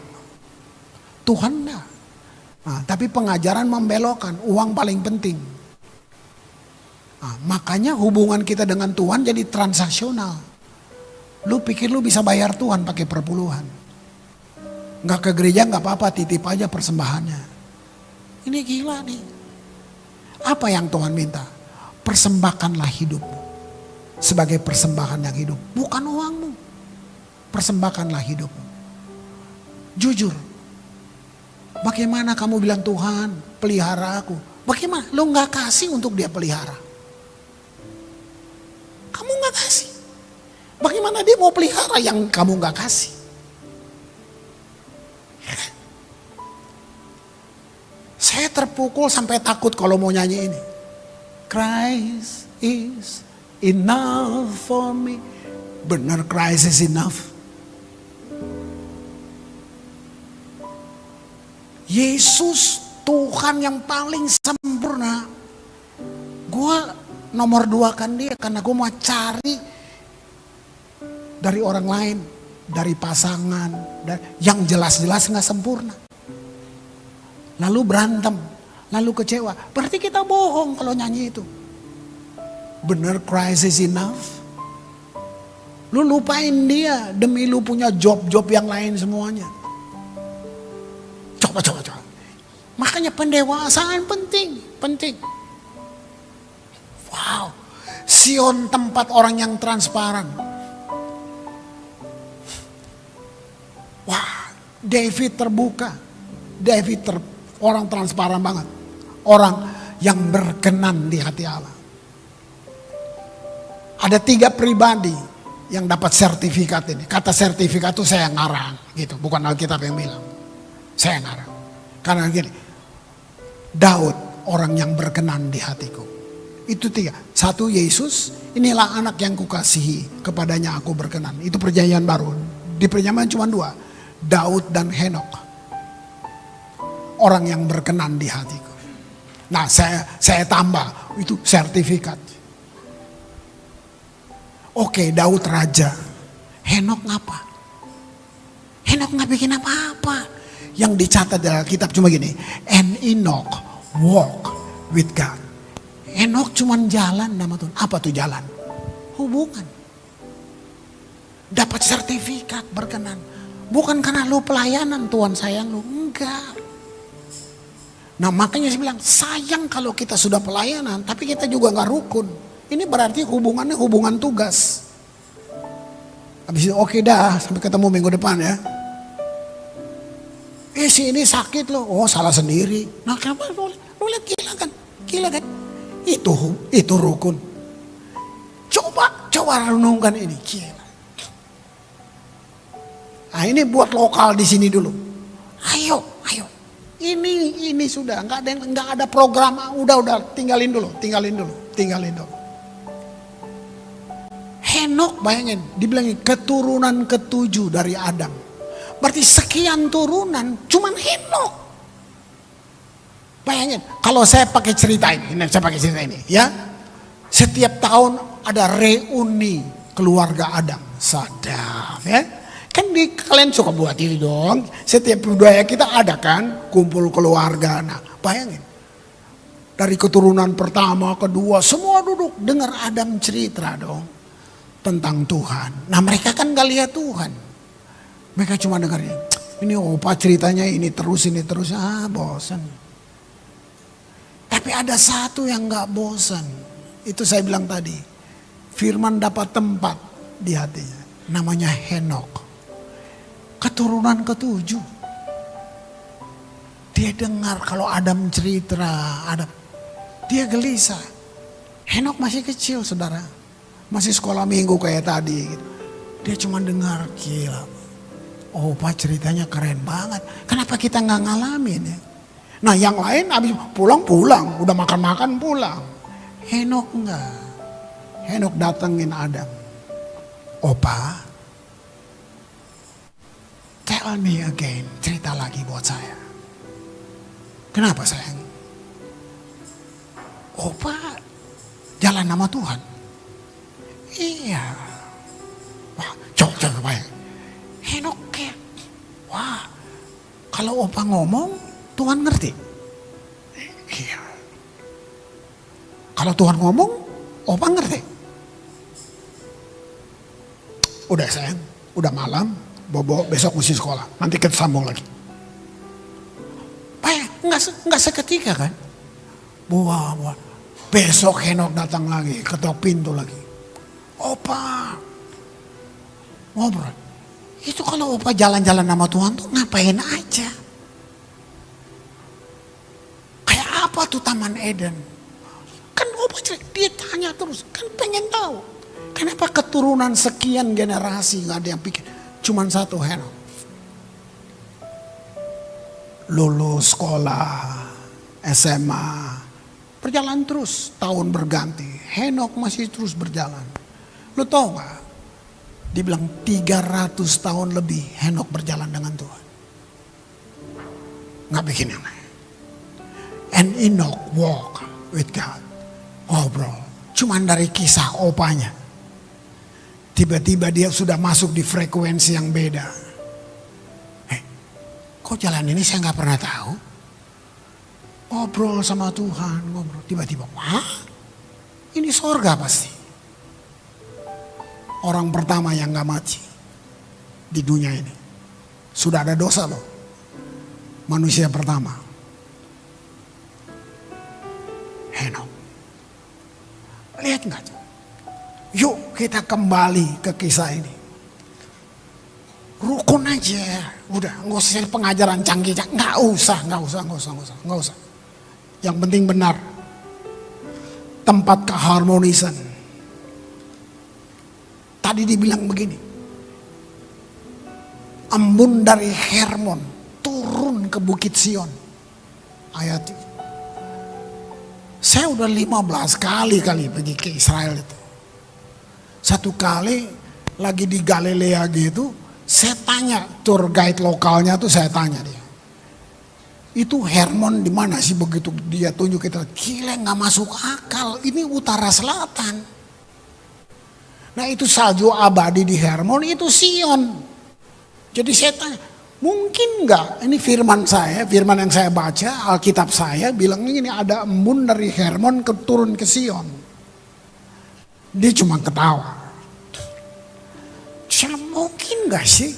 Tuhan enggak. Nah, tapi pengajaran membelokkan, uang paling penting. Nah, makanya hubungan kita dengan Tuhan jadi transaksional. Lu pikir lu bisa bayar Tuhan pakai perpuluhan. Nggak ke gereja nggak apa-apa, titip aja persembahannya. Ini gila nih. Apa yang Tuhan minta? Persembahkanlah hidupmu sebagai persembahan yang hidup. Bukan uangmu. Persembahkanlah hidupmu. Jujur. Bagaimana kamu bilang Tuhan pelihara aku? Bagaimana? Lu nggak kasih untuk dia pelihara. Kamu nggak kasih. Bagaimana dia mau pelihara yang kamu nggak kasih? Saya terpukul sampai takut kalau mau nyanyi ini. Christ is enough for me. Benar Christ is enough. Yesus Tuhan yang paling sempurna. Gue nomor 2 kan dia karena gue mau cari dari orang lain, dari pasangan, yang jelas-jelas gak sempurna. Lalu berantem, lalu kecewa. Berarti kita bohong kalau nyanyi itu. Bener Christ is enough. Lu lupain dia demi lu punya job-job yang lain semuanya. Coba. Makanya pendewasaan penting. Wow, Sion tempat orang yang transparan. Wah, David terbuka. Orang transparan banget. Orang yang berkenan di hati Allah. Ada 3 pribadi yang dapat sertifikat ini. Kata sertifikat itu saya ngarang gitu, bukan Alkitab yang bilang. Saya ngarang. Karena gini, Daud orang yang berkenan di hatiku. Itu 3. 1 Yesus, inilah anak yang kukasihi, kepadanya aku berkenan. Itu perjanjian baru. Di perjanjian cuma 2. Daud dan Henok. Orang yang berkenan di hatiku. Nah saya tambah, itu sertifikat. Oke, Daud raja. Henok ngapa? Henok gak bikin apa-apa. Yang dicatat dalam kitab cuma gini. And Enoch walk with God. Henok cuman jalan sama Tuhan. Apa tuh jalan? Hubungan. Dapat sertifikat berkenan. Bukan karena lu pelayanan Tuhan sayang lu. Enggak. Nah makanya saya bilang sayang kalau kita sudah pelayanan tapi kita juga gak rukun. Ini berarti hubungannya hubungan tugas. Habis itu oke dah, sampai ketemu minggu depan ya. Si ini sakit loh. Oh salah sendiri. Nah kenapa lu lihat gila kan? Itu rukun. Coba renungkan ini. Gila. Nah ini buat lokal di sini dulu. Ayo. Ini sudah nggak ada program. Udah tinggalin dulu. Henok bayangin, dibilangin keturunan ketujuh dari Adam. Berarti sekian turunan, cuman Henok. Bayangin, kalau saya pakai cerita ini ya. Setiap tahun ada reuni keluarga Adam. Sadap ya. Kan kalian suka buat ini dong. Setiap budaya kita ada kan kumpul keluarga. Nah bayangin. Dari keturunan pertama, kedua, semua duduk dengar Adam cerita dong. Tentang Tuhan. Nah mereka kan gak lihat Tuhan. Mereka cuma dengarnya. Ini opa ceritanya ini terus. Bosan. Tapi ada satu yang gak bosan. Itu saya bilang tadi. Firman dapat tempat di hatinya. Namanya Henok. Keturunan ketujuh. Dia dengar kalau Adam cerita, dia gelisah. Henok masih kecil saudara. Masih sekolah minggu kayak tadi. Dia cuma dengar, gila. Oh Pak ceritanya keren banget. Kenapa kita gak ngalamin ya? Nah yang lain habis pulang, udah makan pulang. Henok enggak. Henok datengin Adam. Opa, tell me again, cerita lagi buat saya. Kenapa sayang? Opa jalan nama Tuhan. Iya. Wah, coba bayang. Henok kayak, wah, kalau opa ngomong, Tuhan ngerti. Iya. Kalau Tuhan ngomong, opa ngerti. Udah sayang, udah malam, Bobo besok mesti sekolah. Nanti kita sambung lagi. Nggak seketika kan? Buah. Besok Henok datang lagi, ketok pintu lagi. Opa, ngobrol. Itu kalau opa jalan-jalan sama Tuhan tuh ngapain aja? Kayak apa tuh Taman Eden? Kan opa dia tanya terus, kan pengen tahu. Kenapa keturunan sekian generasi gak ada yang pikir? Cuman satu Henok. Lulus sekolah, SMA, berjalan terus, tahun berganti. Henok masih terus berjalan. Lu tahu gak? Dibilang 300 tahun lebih Henok berjalan dengan Tuhan. Gak bikin yang lain. And Enoch walk with God. Ngobrol. Cuman dari kisah opanya. Tiba-tiba dia sudah masuk di frekuensi yang beda. Kok jalan ini saya gak pernah tahu? Ngobrol sama Tuhan, ngobrol. Tiba-tiba, wah ini sorga pasti. Orang pertama yang gak mati di dunia ini. Sudah ada dosa loh. Manusia pertama. Henok. Lihat gak? Yuk kita kembali ke kisah ini. Rukun aja. Udah gak usah pengajaran canggih. Gak usah. Yang penting benar. Tempat keharmonisan. Tadi dibilang begini. Embun dari Hermon turun ke Bukit Sion. Ayat itu. Saya udah 15 kali pergi ke Israel itu. Satu kali lagi di Galilea gitu, saya tanya tour guide lokalnya tuh saya tanya dia. Itu Hermon di mana sih begitu dia tunjuk kita. Gila nggak masuk akal. Ini utara selatan. Nah itu salju abadi di Hermon itu Sion. Jadi saya tanya, mungkin nggak? Ini firman yang saya baca Alkitab saya bilang ini ada embun dari Hermon turun ke Sion. Dia cuma ketawa. Saya mungkin nggak sih?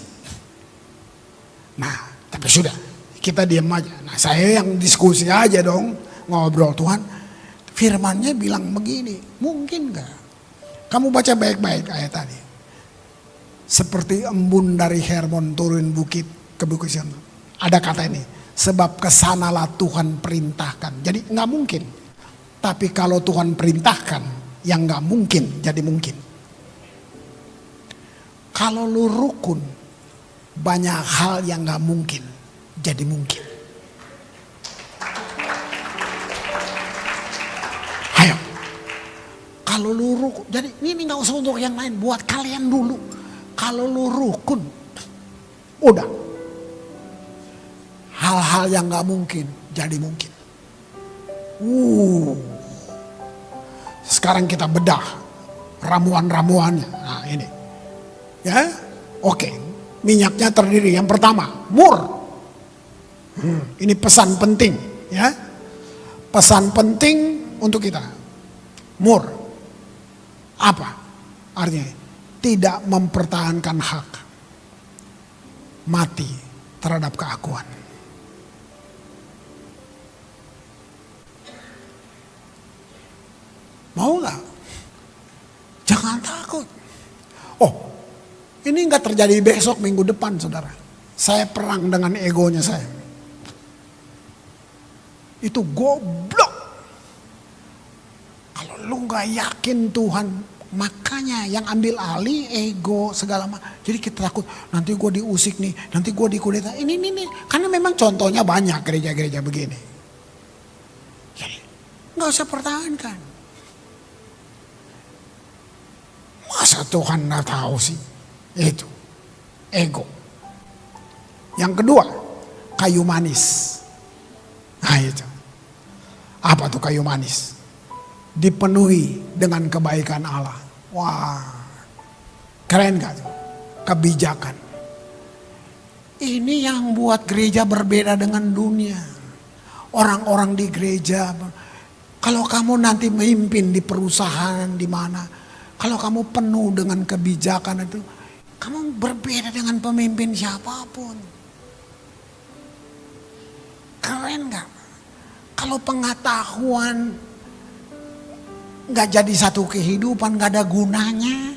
Nah tapi sudah. Kita diam aja. Nah saya yang diskusi aja dong. Ngobrol Tuhan. Firmannya bilang begini. Mungkin gak? Kamu baca baik-baik ayat tadi. Seperti embun dari Hermon turun bukit ke Bukit Sion. Ada kata ini. Sebab kesanalah Tuhan perintahkan. Jadi gak mungkin. Tapi kalau Tuhan perintahkan. Yang gak mungkin jadi mungkin. Kalau lu rukun. banyak hal yang gak mungkin jadi mungkin. Ayo, kalau lu rukun, jadi ini gak usah untuk yang lain, buat kalian dulu. Kalau lu rukun, udah, hal-hal yang gak mungkin jadi mungkin. Sekarang kita bedah ramuan-ramuannya. Nah ini, ya, oke. Minyaknya terdiri, yang pertama mur. Ini pesan penting, ya. Pesan penting untuk kita. Mur. Apa artinya? Tidak mempertahankan hak. Mati terhadap keakuan. Mau gak? Jangan takut. Oh, ini nggak terjadi besok, minggu depan, saudara. Saya perang dengan egonya saya. Itu goblok. Kalau lu nggak yakin Tuhan, makanya yang ambil alih ego segala macam. Jadi kita takut, nanti gue diusik nih, nanti gue dikudeta. Ini. Karena memang contohnya banyak gereja-gereja begini. Jadi nggak usah pertahankan. Masa Tuhan nggak tahu sih? Itu ego. Yang kedua, kayu manis. Nah itu. Apa tuh kayu manis? Dipenuhi dengan kebaikan Allah. Wah, keren gak tuh? Kebijakan. Ini yang buat gereja berbeda dengan dunia. Orang-orang di gereja, kalau kamu nanti memimpin di perusahaan di mana, kalau kamu penuh dengan kebijakan itu, kamu berbeda dengan pemimpin siapapun. Keren gak? Kalau pengetahuan gak jadi satu kehidupan, gak ada gunanya.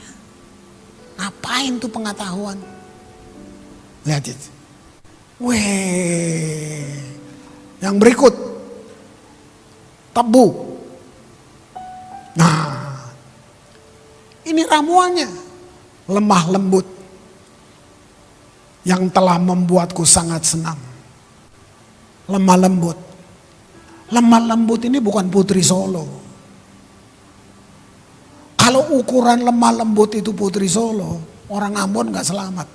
Ngapain tuh pengetahuan? Lihat itu. Weh. Yang berikut. Tebu. Nah. Ini ramuannya. Lemah lembut. Yang telah membuatku sangat senang. Lemah lembut. Lemah lembut ini bukan Putri Solo. Kalau ukuran lemah lembut itu Putri Solo, orang Ambon gak selamat.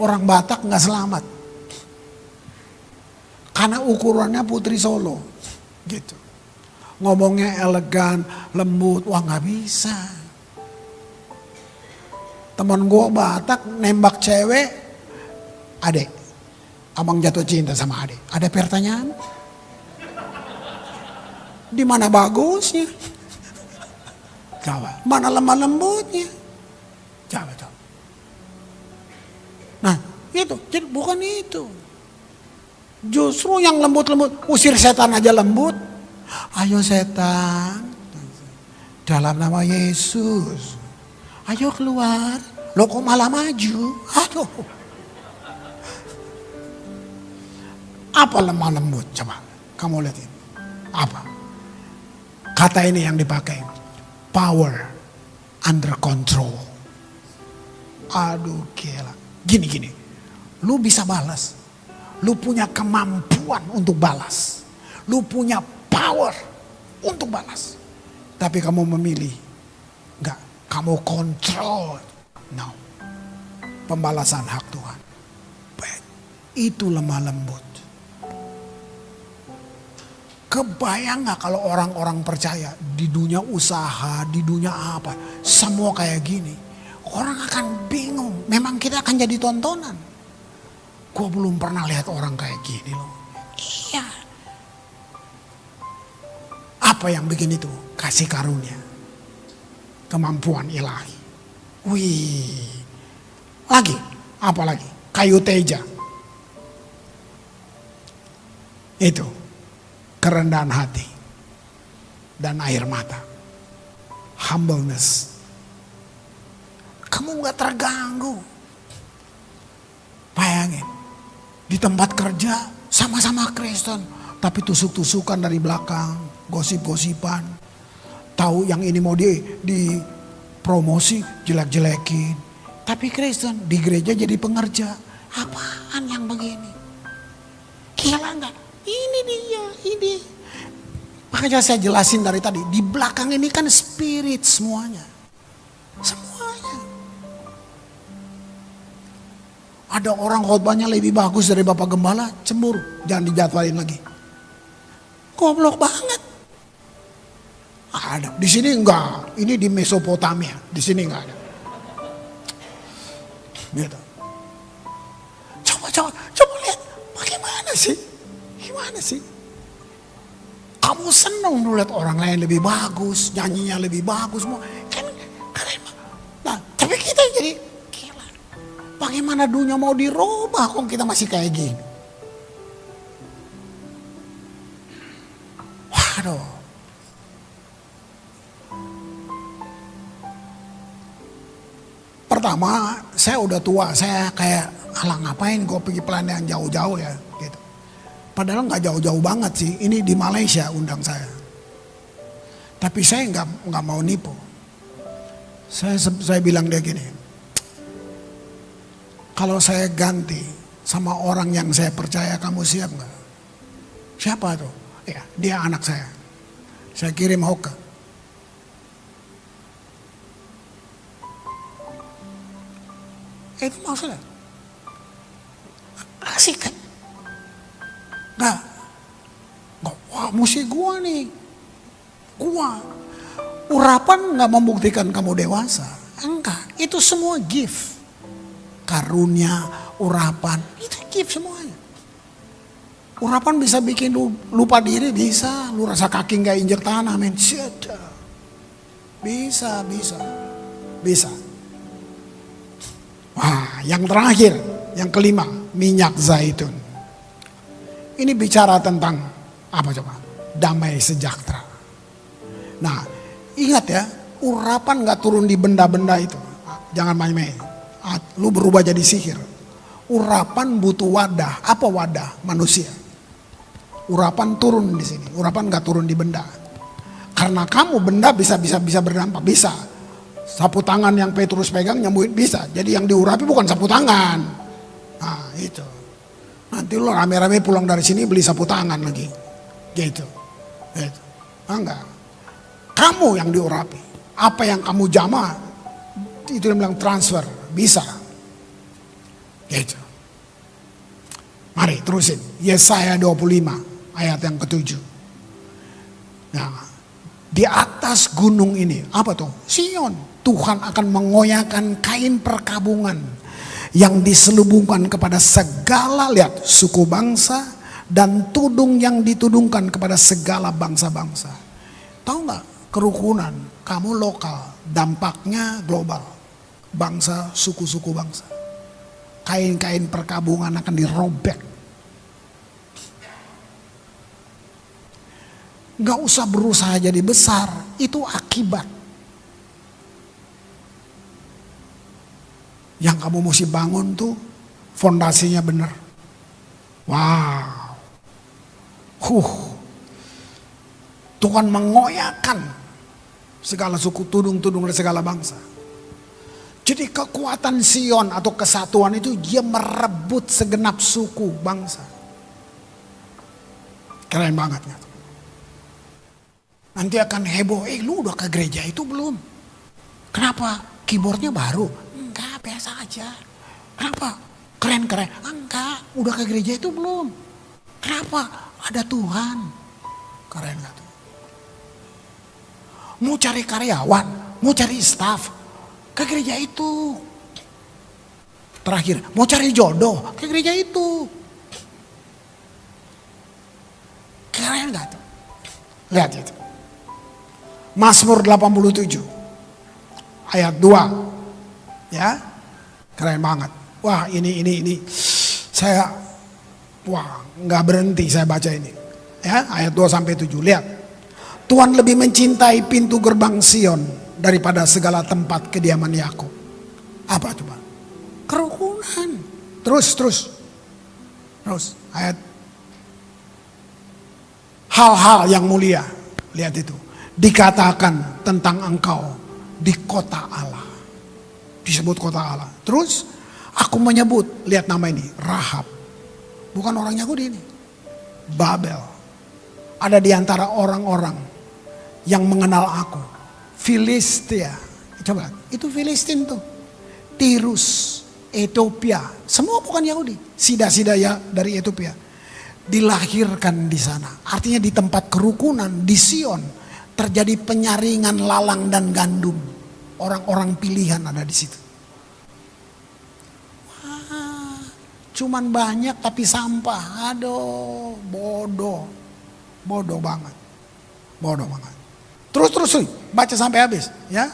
Orang Batak gak selamat. Karena ukurannya Putri Solo. Gitu. Ngomongnya elegan, lembut, wah gak bisa. Temen gue Batak nembak cewek, adek, abang jatuh cinta sama adek. Ada pertanyaan? Di mana bagusnya? Coba, mana lemah lembutnya? Coba. Nah, itu, jadi bukan itu. Justru yang lembut-lembut, usir setan aja lembut. Ayo setan, dalam nama Yesus. Ayo keluar. Lo kok malah maju? Aduh. Apa lemah lembut? Coba kamu lihat ini. Apa? Kata ini yang dipakai. Power under control. Aduh gila. Gini. Lu bisa balas. Lu punya kemampuan untuk balas. Lu punya power untuk balas. Tapi kamu memilih. Enggak. Kamu kontrol. No. Pembalasan hak Tuhan. Itu lemah lembut. Kebayang gak kalau orang-orang percaya di dunia usaha, di dunia apa, semua kayak gini. Orang akan bingung. Memang kita akan jadi tontonan. Gue belum pernah lihat orang kayak gini loh. Iya. Apa yang bikin itu? Kasih karunia. Kemampuan ilahi. Wih. Lagi. Apa lagi? Kayu teja. Itu. Kerendahan hati. Dan air mata. Humbleness. Kamu gak terganggu. Bayangin. Di tempat kerja sama-sama Kristen. Tapi tusuk-tusukan dari belakang. Gosip-gosipan. Tahu yang ini mau di promosi jelek-jelekin. Tapi Kristen di gereja jadi pengerja. Apaan yang begini? Gila enggak? Ini dia, ini. Makanya saya jelasin dari tadi, di belakang ini kan spirit semuanya. Semuanya. Ada orang khotbahnya lebih bagus dari Bapak Gembala, cemburu. Jangan dijadwalin lagi. Goblok banget. Ada. Di sini enggak. Ini di Mesopotamia. Di sini enggak ada. Gitu. Coba lihat. Bagaimana sih? Gimana sih? Kamu senang lihat orang lain lebih bagus, nyanyinya lebih bagus, semua kan keren. Nah, tapi kita jadi gila. Bagaimana dunia mau dirubah kok kita masih kayak gini? Waduh. Pertama, saya udah tua, saya kayak alah ngapain gue pergi pelanian jauh-jauh ya, gitu. Padahal nggak jauh-jauh banget sih, ini di Malaysia undang saya. Tapi saya nggak mau nipu. Saya bilang dia gini, kalau saya ganti sama orang yang saya percaya, kamu siap nggak? Siapa tuh? Ya, dia anak saya. Saya kirim Hoka. Itu maksudnya asik kan? Nggak, wah mesti gua nih. Gua. Urapan nggak membuktikan kamu dewasa. Enggak, itu semua gift. Karunia, urapan, itu gift semuanya. Urapan bisa bikin lu lupa diri, bisa. Lu rasa kaki nggak injek tanah, men. Bisa. Wah, yang terakhir, yang kelima, minyak zaitun. Ini bicara tentang apa coba? Damai sejahtera. Nah, ingat ya, urapan gak turun di benda-benda itu. Jangan main-main. Lu berubah jadi sihir. Urapan butuh wadah. Apa wadah? Manusia. Urapan turun di sini. Urapan gak turun di benda. Karena kamu benda bisa berdampak, bisa. Sapu tangan yang Petrus pegang nyembuhin bisa. Jadi yang diurapi bukan sapu tangan. Nah, itu. Nanti lo rame-rame pulang dari sini beli sapu tangan lagi. Gitu. Enggak. Kamu yang diurapi. Apa yang kamu jama, itu yang bilang transfer. Bisa. Gitu. Mari terusin. Yesaya 25 ayat yang ke-7. Nah, di atas gunung ini, apa tuh? Sion. Tuhan akan mengoyakkan kain perkabungan yang diselubungkan kepada segala, lihat, suku bangsa dan tudung yang ditudungkan kepada segala bangsa-bangsa. Tahu nggak, kerukunan kamu lokal, dampaknya global. Bangsa, suku-suku bangsa. Kain-kain perkabungan akan dirobek. Nggak usah berusaha jadi besar, itu akibat. Yang kamu mesti bangun tuh fondasinya benar. Wow. Tuhan mengoyakkan segala suku, tudung-tudung dari segala bangsa. Jadi kekuatan Sion atau kesatuan itu dia merebut segenap suku bangsa. Keren banget ya. Nanti akan heboh, lu udah ke gereja itu belum? Kenapa? Keyboardnya baru? Enggak, biasa aja. Kenapa? Keren-keren. Enggak, udah ke gereja itu belum? Kenapa? Ada Tuhan. Keren gak tuh? Mau cari karyawan, mau cari staff, ke gereja itu. Terakhir, mau cari jodoh, ke gereja itu. Keren gak tuh? Lihat itu. Mazmur 87 ayat 2. Ya, keren banget. Wah, ini saya nggak berhenti saya baca ini. Ya, ayat 2 sampai 7. Lihat. Tuhan lebih mencintai pintu gerbang Sion daripada segala tempat kediaman Yakub. Apa coba? Kerukunan. Terus ayat hal-hal yang mulia. Lihat itu. Dikatakan tentang engkau di kota Allah. Disebut kota Allah. Terus aku menyebut, lihat nama ini, Rahab. Bukan orang Yahudi ini. Babel. Ada di antara orang-orang yang mengenal aku. Filistia. Coba, itu Filistin tuh. Tirus, Ethiopia. Semua bukan Yahudi. Sida-sida ya dari Ethiopia. Dilahirkan di sana. Artinya di tempat kerukunan, di Sion. Terjadi penyaringan lalang dan gandum. Orang-orang pilihan ada di situ. Wah, cuman banyak tapi sampah. Aduh, bodoh. Bodoh banget. Bodoh banget. Terus baca sampai habis ya.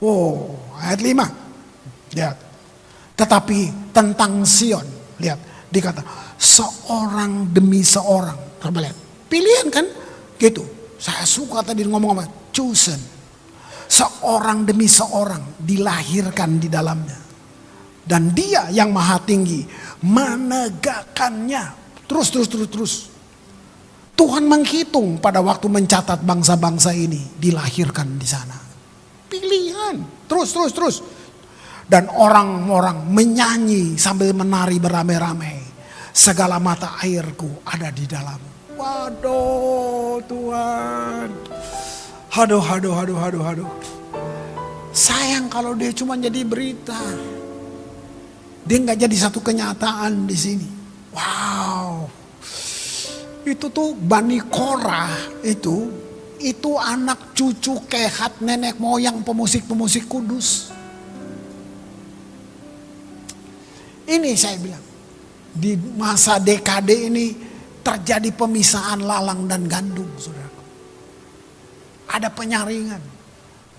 Oh, ayat 5. Lihat. Tetapi tentang Sion, lihat, dikata seorang demi seorang. Coba lihat. Pilihan kan? Gitu. Saya suka tadi ngomong apa? Chosen. Seorang demi seorang dilahirkan di dalamnya. Dan dia yang maha tinggi menegakkannya. Terus. Tuhan menghitung pada waktu mencatat bangsa-bangsa ini dilahirkan di sana. Pilihan. Terus. Dan orang-orang menyanyi sambil menari beramai-ramai. Segala mata airku ada di dalam. Waduh Tuhan. Aduh. Sayang kalau dia cuma jadi berita. Dia nggak jadi satu kenyataan di sini. Wow. Itu tuh Bani Korah itu anak cucu Kehat, nenek moyang pemusik-pemusik kudus. Ini saya bilang, di masa dekade ini terjadi pemisahan lalang dan gandum, saudara. Ada penyaringan.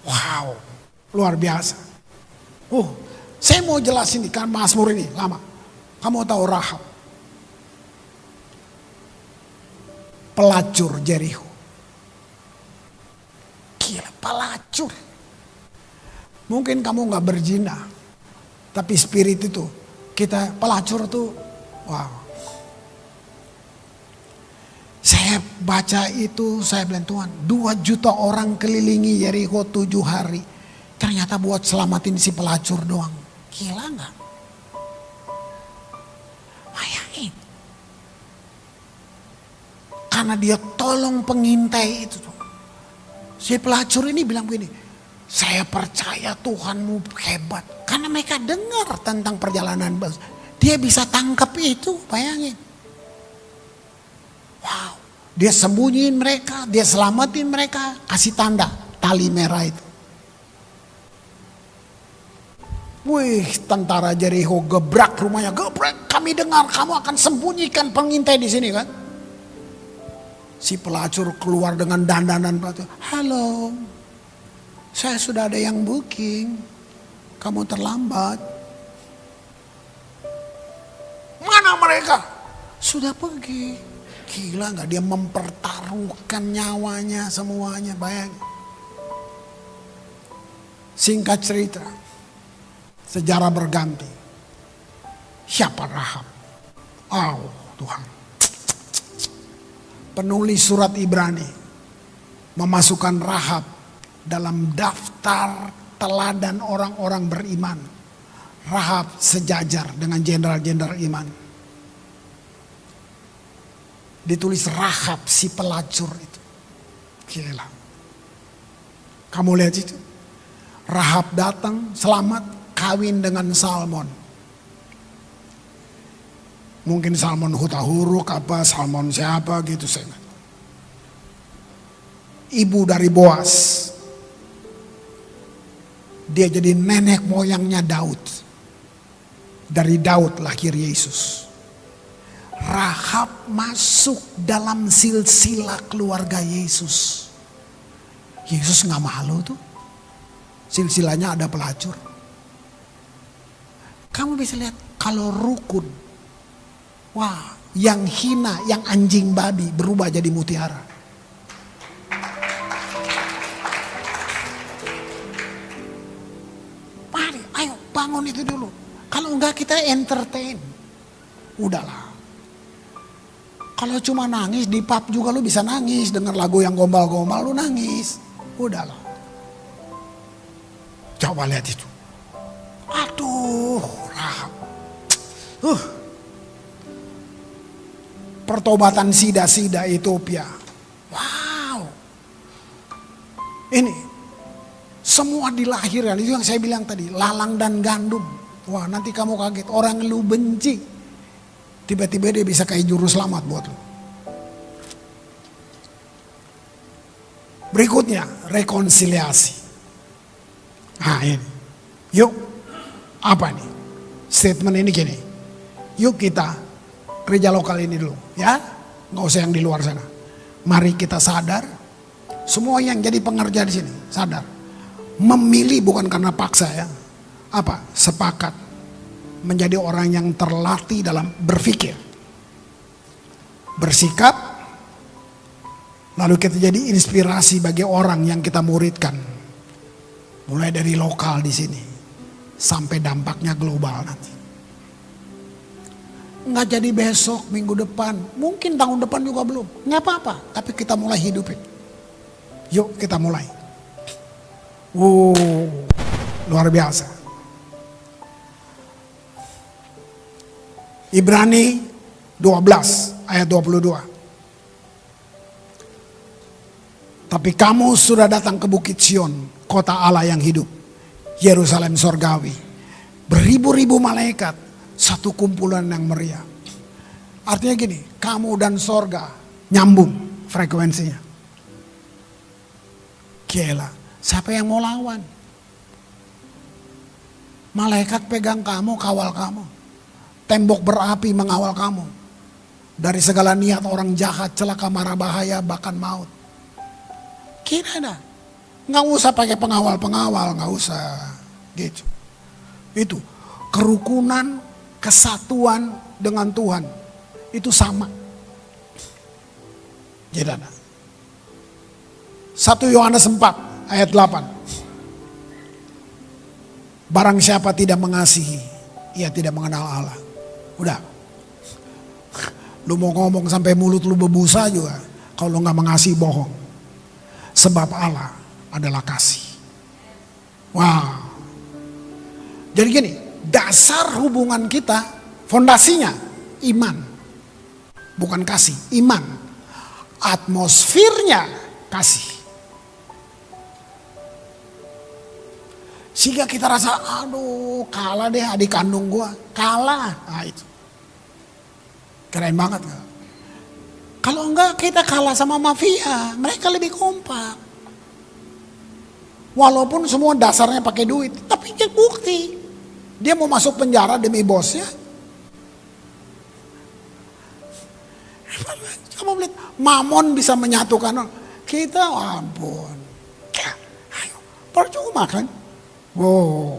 Wow, luar biasa. Saya mau jelasin kan Mazmur ini lama. Kamu tahu Rahab, pelacur Jericho. Gila, pelacur. Mungkin kamu nggak berzina, tapi spirit itu kita pelacur tuh, wow. Saya baca itu, saya bilang Tuhan, 2 juta orang kelilingi Jericho 7 hari. Ternyata buat selamatin si pelacur doang. Gila gak? Bayangin. Karena dia tolong pengintai itu. Si pelacur ini bilang begini, saya percaya Tuhanmu hebat. Karena mereka dengar tentang perjalanan bangsa. Dia bisa tangkap itu, bayangin. Wow, dia sembunyiin mereka, dia selamatin mereka, kasih tanda tali merah itu. Wih, tentara Jericho gebrak rumahnya, gebrak. Kami dengar kamu akan sembunyikan pengintai di sini kan? Si pelacur keluar dengan dandanan pelacur. Halo, saya sudah ada yang booking, kamu terlambat. Mana mereka? Sudah pergi. Gila gak dia mempertaruhkan nyawanya semuanya, bayangin. Singkat cerita, sejarah berganti. Siapa Rahab? Oh Tuhan. Penulis surat Ibrani memasukkan Rahab dalam daftar teladan orang-orang beriman. Rahab sejajar dengan jenderal-jenderal iman. Ditulis Rahab si pelacur itu. Gila. Kamu lihat itu. Rahab datang selamat kawin dengan Salmon. Mungkin Salmon Hutahuruk apa Salmon siapa gitu saya. Ibu dari Boas. Dia jadi nenek moyangnya Daud. Dari Daud lahir Yesus. Rahab masuk dalam silsilah keluarga Yesus. Yesus gak malu tuh. Silsilahnya ada pelacur. Kamu bisa lihat kalau rukun. Wah, yang hina, yang anjing babi berubah jadi mutiara. Mari, ayo bangun itu dulu. Kalau enggak kita entertain. Udahlah. Kalau cuma nangis di pub juga lu bisa nangis. Dengar lagu yang gombal-gombal lu nangis. Udahlah. Coba lihat itu. Rahab. Pertobatan sida-sida Ethiopia. Wow. Ini semua dilahirkan. Itu yang saya bilang tadi, lalang dan gandum. Wah, nanti kamu kaget, orang lu benci, tiba-tiba dia bisa kayak juru selamat buat lu. Berikutnya, rekonsiliasi. Nah ini, yuk, apa nih? Statement ini gini, yuk kita gereja lokal ini dulu, ya, nggak usah yang di luar sana. Mari kita sadar, semua yang jadi pengerja di sini sadar, memilih bukan karena paksa ya, apa? Sepakat menjadi orang yang terlatih dalam berpikir, bersikap, lalu kita jadi inspirasi bagi orang yang kita muridkan, mulai dari lokal di sini sampai dampaknya global nanti. Nggak jadi besok, minggu depan, mungkin tahun depan juga belum, nggak apa-apa. Tapi kita mulai hidupin. Yuk kita mulai. Luar biasa. Ibrani 12 ayat 22. Tapi kamu sudah datang ke Bukit Sion, kota Allah yang hidup, Yerusalem sorgawi, beribu-ribu malaikat, satu kumpulan yang meriah. Artinya gini, kamu dan sorga nyambung frekuensinya. Gila, siapa yang mau lawan? Malaikat pegang kamu, kawal kamu. Tembok berapi mengawal kamu. Dari segala niat orang jahat, celaka, mara, bahaya, bahkan maut. Kira dah, nggak usah pakai pengawal-pengawal, nggak usah gitu. Itu kerukunan, kesatuan dengan Tuhan itu sama. Jadi ada 1 Yohanes 4 ayat 8. Barang siapa tidak mengasihi, ia tidak mengenal Allah. Udah, lu mau ngomong sampai mulut lu berbusa juga, kalau lu nggak mengasihi bohong. Sebab Allah adalah kasih. Wow. Jadi gini, dasar hubungan kita, fondasinya iman, bukan kasih, iman. Atmosfernya kasih. Sehingga kita rasa, aduh kalah deh adik kandung gua, kalah. Nah itu, keren banget gak? Kalau enggak kita kalah sama mafia, mereka lebih kompak. Walaupun semua dasarnya pakai duit, tapi bukti. Dia mau masuk penjara demi bosnya. Kamu lihat, mamon bisa menyatukan kita, ampun. Ayo, percuma kan? Wow.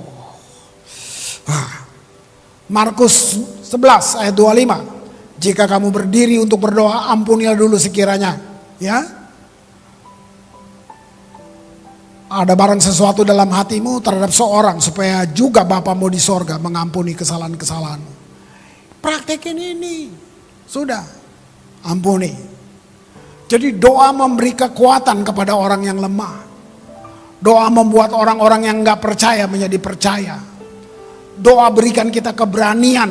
Markus 11 ayat 25. Jika kamu berdiri untuk berdoa, ampunilah dulu sekiranya, ya. Ada barang sesuatu dalam hatimu terhadap seorang, supaya juga Bapamu di sorga mengampuni kesalahan-kesalahanmu. Praktekin ini, sudah, ampuni. Jadi doa memberi kekuatan kepada orang yang lemah. Doa membuat orang-orang yang gak percaya menjadi percaya. Doa berikan kita keberanian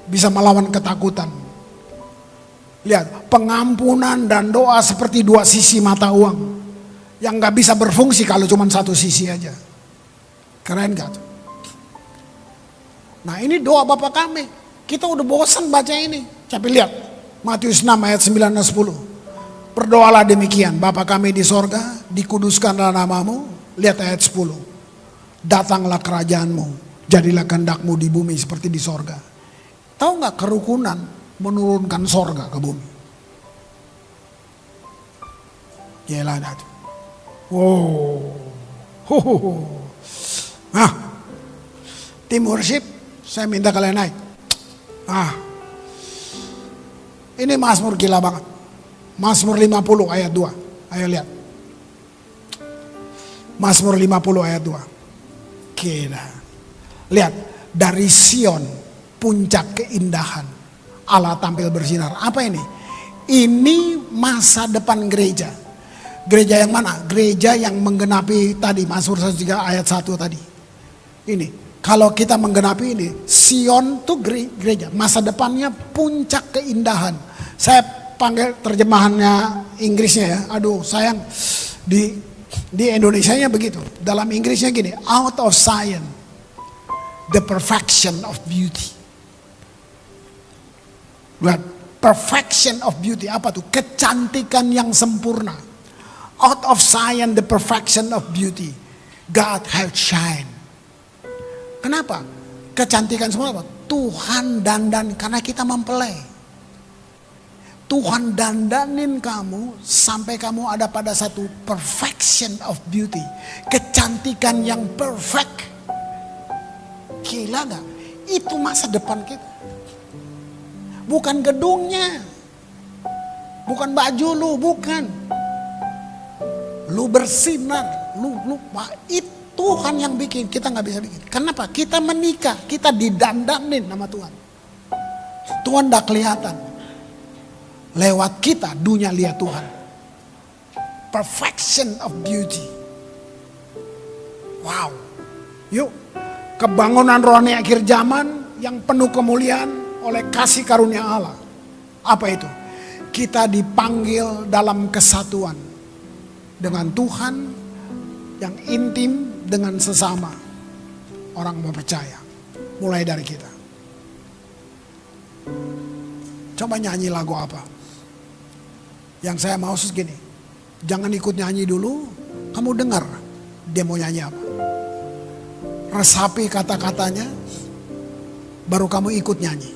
bisa melawan ketakutan. Lihat, pengampunan dan doa seperti dua sisi mata uang yang gak bisa berfungsi kalau cuma satu sisi aja. Keren gak tuh? Nah ini doa Bapa kami. Kita udah bosan baca ini. Tapi lihat, Matius 6 ayat 9 dan 10. Berdoalah demikian, Bapa kami di sorga, dikuduskanlah namamu. Lihat ayat 10. Datanglah kerajaanmu, jadilah kehendakmu di bumi seperti di sorga. Tahu nggak, kerukunan menurunkan sorga ke bumi. Gila dah tuh. Wow. Nah, tim worship, saya minta kalian naik. Ini Mazmur gila banget. Mazmur 50 ayat 2. Ayo lihat. Mazmur 50 ayat 2. Gila. Lihat, dari Sion, puncak keindahan, Allah tampil bersinar. Apa ini? Ini masa depan gereja. Gereja yang mana? Gereja yang menggenapi tadi Mazmur 103 ayat 1 tadi. Ini Kalau kita menggenapi ini, Sion tuh gereja, masa depannya puncak keindahan. Saya panggil terjemahannya Inggrisnya ya, aduh sayang, di Indonesianya begitu. Dalam Inggrisnya gini, out of Zion, the perfection of beauty. Lihat, perfection of beauty, apa tuh? Kecantikan yang sempurna. Out of Zion, the perfection of beauty, God has shine. Kenapa? Kecantikan semua apa? Tuhan dandan karena kita mempelai. Tuhan dandanin kamu sampai kamu ada pada satu perfection of beauty. Kecantikan yang perfect. Gila gak? Itu masa depan kita. Bukan gedungnya. Bukan baju lu, bukan. Lu bersinar. Lu itu Tuhan yang bikin, kita gak bisa bikin. Kenapa? Kita menikah, kita didandanin sama Tuhan. Tuhan gak kelihatan. Lewat kita dunia lihat Tuhan. Perfection of beauty. Wow. Yuk, kebangunan rohani akhir zaman yang penuh kemuliaan oleh kasih karunia Allah. Apa itu? Kita dipanggil dalam kesatuan dengan Tuhan yang intim dengan sesama orang mau percaya. Mulai dari kita. Coba nyanyi lagu apa? Yang saya mau segini. Jangan ikut nyanyi dulu. Kamu dengar dia mau nyanyi apa. Resapi kata-katanya. Baru kamu ikut nyanyi.